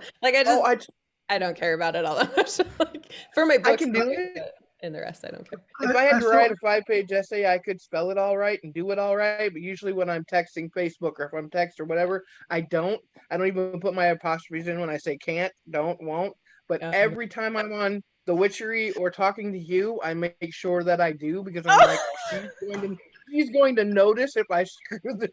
don't care about it all that much. Like, for my books, I can do it. And the rest, I don't care. If I had to write a 5-page essay, I could spell it all right and do it all right. But usually when I'm texting Facebook or if I'm text or whatever, I don't even put my apostrophes in when I say can't, don't, won't. But every time I'm on The Witchery or talking to you, I make sure that I do, because I'm like, she's going to notice if I screw this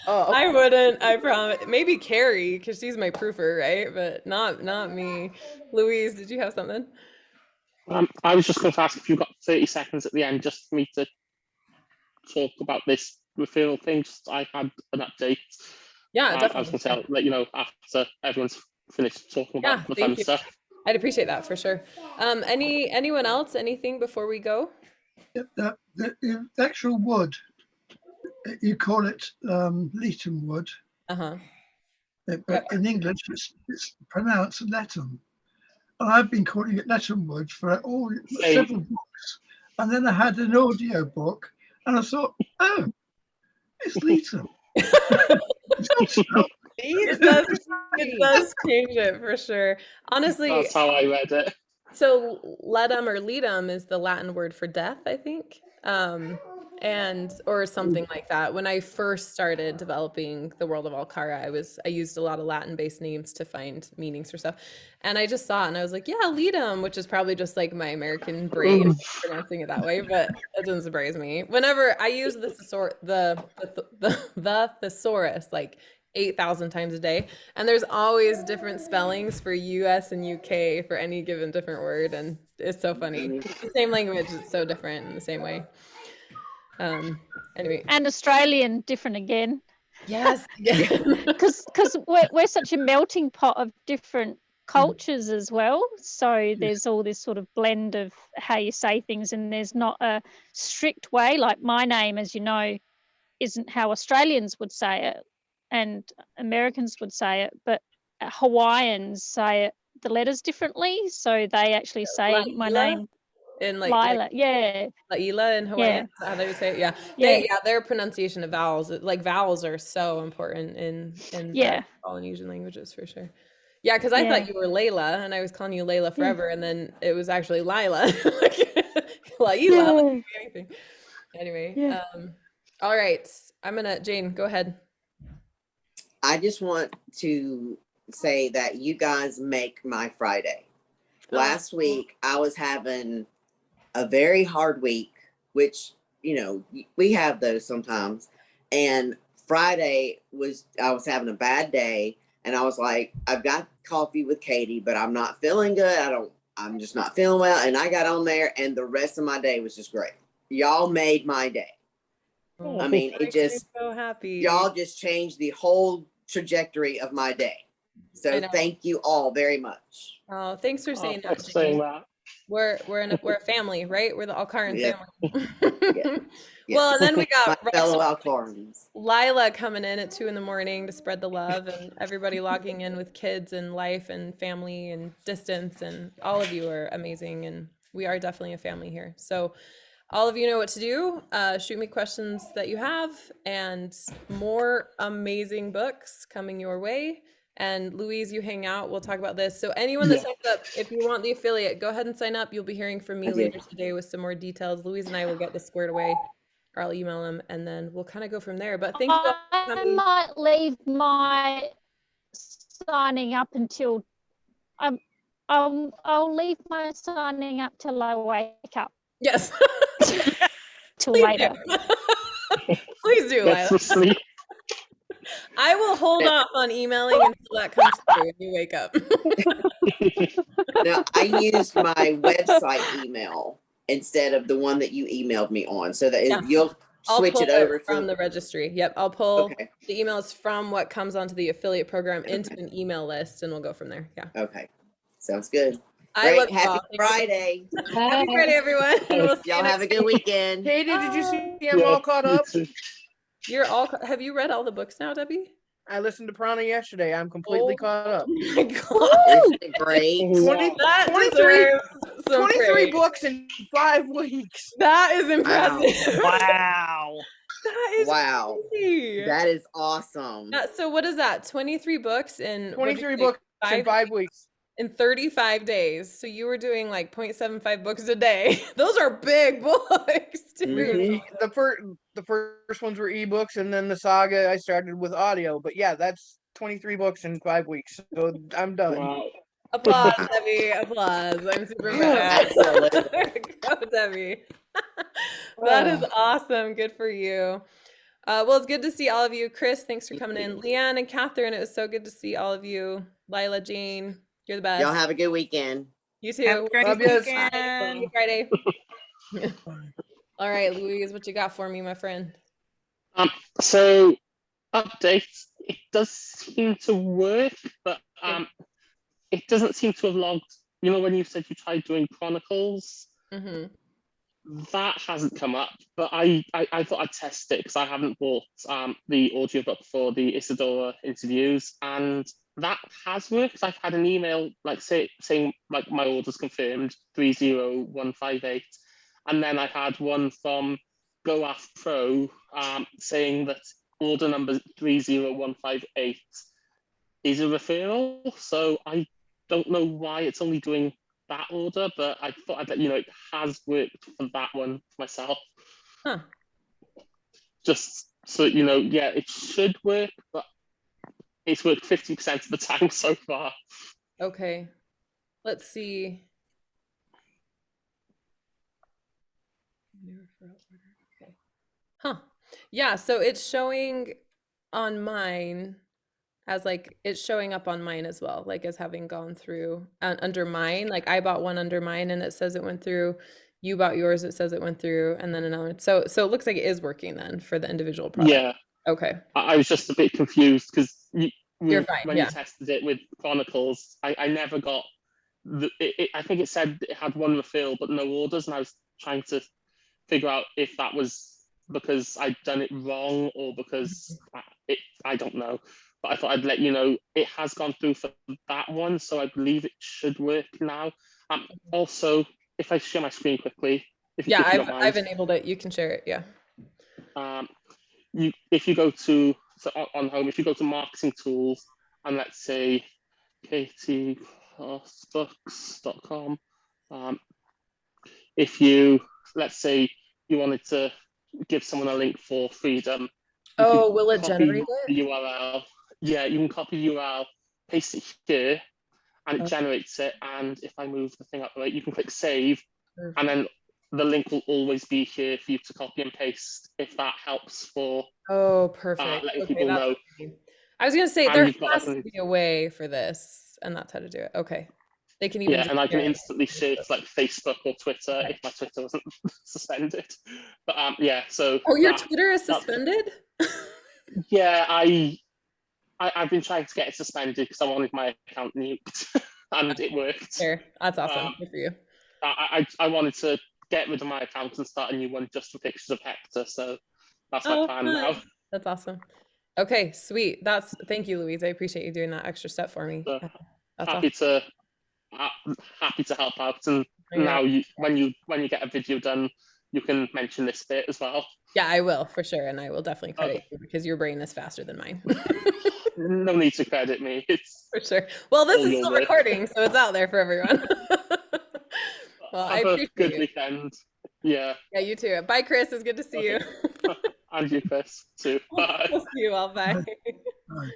up. I wouldn't, I promise. Maybe Carrie, because she's my proofer, right? But not me. Louise, did you have something? I was just going to ask if you've got 30 seconds at the end just for me to talk about this referral thing. Just I had an update. Yeah, I was definitely. going to say I'll let you know after everyone's finished talking Yeah, about the thank fun you. stuff. I'd appreciate that for sure. Anyone else? Anything before we go? The actual wood, you call it Leeton wood, Uh-huh. but in English it's pronounced Letten. And I've been calling it Letten wood for several books. And then I had an audio book and I thought, oh, it's Leeton. It does change it for sure. Honestly, That's how I read it. so letum or letum is the Latin word for death, I think. Or something like that. When I first started developing the world of Alcara, I used a lot of Latin-based names to find meanings for stuff. And I just saw it and I was like, yeah, letum, which is probably just like my American brain pronouncing it that way, but it doesn't surprise me. Whenever I use the thesaurus, like 8,000 times a day, and there's always different spellings for US and UK for any given different word, and it's so funny. It's the same language, it's so different in the same way. Anyway, and Australian different again. Yes, because we're such a melting pot of different cultures as well, so there's all this sort of blend of how you say things, and there's not a strict way. Like my name, as you know, isn't how Australians would say it and Americans would say it, but Hawaiians say it, the letters differently, so they actually say my name in Laila. Yeah, Laila in Hawaiian, yeah. how they would say it. Yeah. Their pronunciation of vowels, like vowels are so important in Polynesian languages for sure. Yeah, because I thought you were Layla and I was calling you Layla forever, and then it was actually Laila. Laila, anything. Anyway, all right, Jane, go ahead. I just want to say that you guys make my Friday. Last week I was having a very hard week, which, you know, we have those sometimes. And Friday I was having a bad day, and I was like, I've got coffee with Katie, but I'm not feeling good. I'm just not feeling well. And I got on there, and the rest of my day was just great. Y'all made my day. I mean, it just, so happy. Y'all just changed the whole trajectory of my day. So thank you all very much. Oh, thanks for saying that. Saying that. We're a family, right? We're the Alcaran family. Yeah. Well, and then we got my fellow Alcarans. Lila coming in at 2 a.m. to spread the love, and everybody logging in with kids and life and family and distance, and all of you are amazing, and we are definitely a family here. So all of you know what to do. Shoot me questions that you have, and more amazing books coming your way. And Louise, you hang out. We'll talk about this. So anyone that signs up, if you want the affiliate, go ahead and sign up. You'll be hearing from me later today with some more details. Louise and I will get this squared away, or I'll email them, and then we'll kind of go from there. But thank you all for coming. I might leave my signing up until I'll leave my signing up till I wake up. Yes. Till later. Please do, Lila. I will hold off on emailing until that comes through and you wake up. Now, I used my website email instead of the one that you emailed me on, so that you'll switch it over from the registry. Yep, I'll pull the emails from what comes onto the affiliate program into an email list, and we'll go from there. Yeah. Okay, sounds good. I love Happy Friday. Happy Friday, everyone. We'll y'all have a good weekend. Katie, did you see I'm all caught up? You're all. Have you read all the books now, Debbie? I listened to Prana yesterday. I'm completely caught up. Oh my God. Great. 23 books in 5 weeks. That is impressive. Wow. That is crazy. That is awesome. So what is that? 23 books in 23 books in 5 weeks. In 35 days. So you were doing like 0.75 books a day. Those are big books, too. The first ones were ebooks, and then the saga I started with audio. But yeah, that's 23 books in 5 weeks. So I'm done. Wow. Applause, Debbie. Applause. I'm super proud. Go, Debbie. That is awesome. Good for you. Well, it's good to see all of you. Chris, thanks for coming in. Leanne and Catherine, it was so good to see all of you. Lila, Jane, you're the best. Y'all have a good weekend. You Have too. a great Love yous. See you weekend. Friday. Bye. All right, Louise, what you got for me, my friend? So updates. It does seem to work, but it doesn't seem to have logged. You know, when you said you tried doing Chronicles, Mm-hmm. that hasn't come up. But I thought I'd test it because I haven't bought the audiobook for the Isadora interviews, and that has worked. I've had an email like saying like my order's confirmed 30158, and then I had one from GoAF Pro saying that order number 30158 is a referral. So I don't know why it's only doing that order, but I thought I'd let you know it has worked for that one for myself. Huh. Just so you know, yeah, it should work, but it's worked 50% of the time so far. Okay. Let's see. New referral order. Okay. Huh. Yeah, so it's showing on mine as like it's showing up on mine as well, like as having gone through under mine. Like I bought one under mine and it says it went through. You bought yours, it says it went through, and then another. So it looks like it is working then for the individual product. Yeah, Okay. I was just a bit confused because You're fine. when Yeah. you tested it with Chronicles, I never got I think it said it had one refill but no orders, and I was trying to figure out if that was because I'd done it wrong or because I don't know. But I thought I'd let you know it has gone through for that one, so I believe it should work now. Also, if I share my screen quickly, if you don't mind. I've enabled it. You can share it. Yeah. If you go to on home, if you go to marketing tools and let's say katieparsbooks.com, if you let's say you wanted to give someone a link for freedom, Oh, will it copy generate the it? URL. Yeah, you can copy the URL, paste it here, and it Oh. generates it. And if I move the thing up, right, you can click save, Perfect. and then the link will always be here for you to copy and paste if that helps for Oh, perfect. letting Okay, people that's know. what I mean. I was gonna say And there you've got has like to be a way for this, and that's how to do it. Okay. They can even yeah, just and I can share it. instantly share to like Facebook or Twitter Okay. if my Twitter wasn't suspended. But yeah, so Oh, your Twitter is suspended? Yeah, I've been trying to get it suspended because I wanted my account nuked, and it worked. There. That's awesome. Good for you. I wanted to get rid of my account and start a new one just for pictures of Hector, so that's my plan now. That's awesome. Okay, sweet. Thank you, Louise. I appreciate you doing that extra step for me. So That's happy awesome. happy to help out, and Yeah. now when you get a video done, you can mention this bit as well. Yeah, I will for sure, and I will definitely credit you because your brain is faster than mine. No need to credit me. It's for sure. Well, this all is your still work. recording, so it's out there for everyone. Well, I Have a appreciate good you. weekend. Yeah. Yeah, you too. Bye, Chris. It's good to see you. And you, Chris, too. Bye. We'll see you all. Bye. Bye.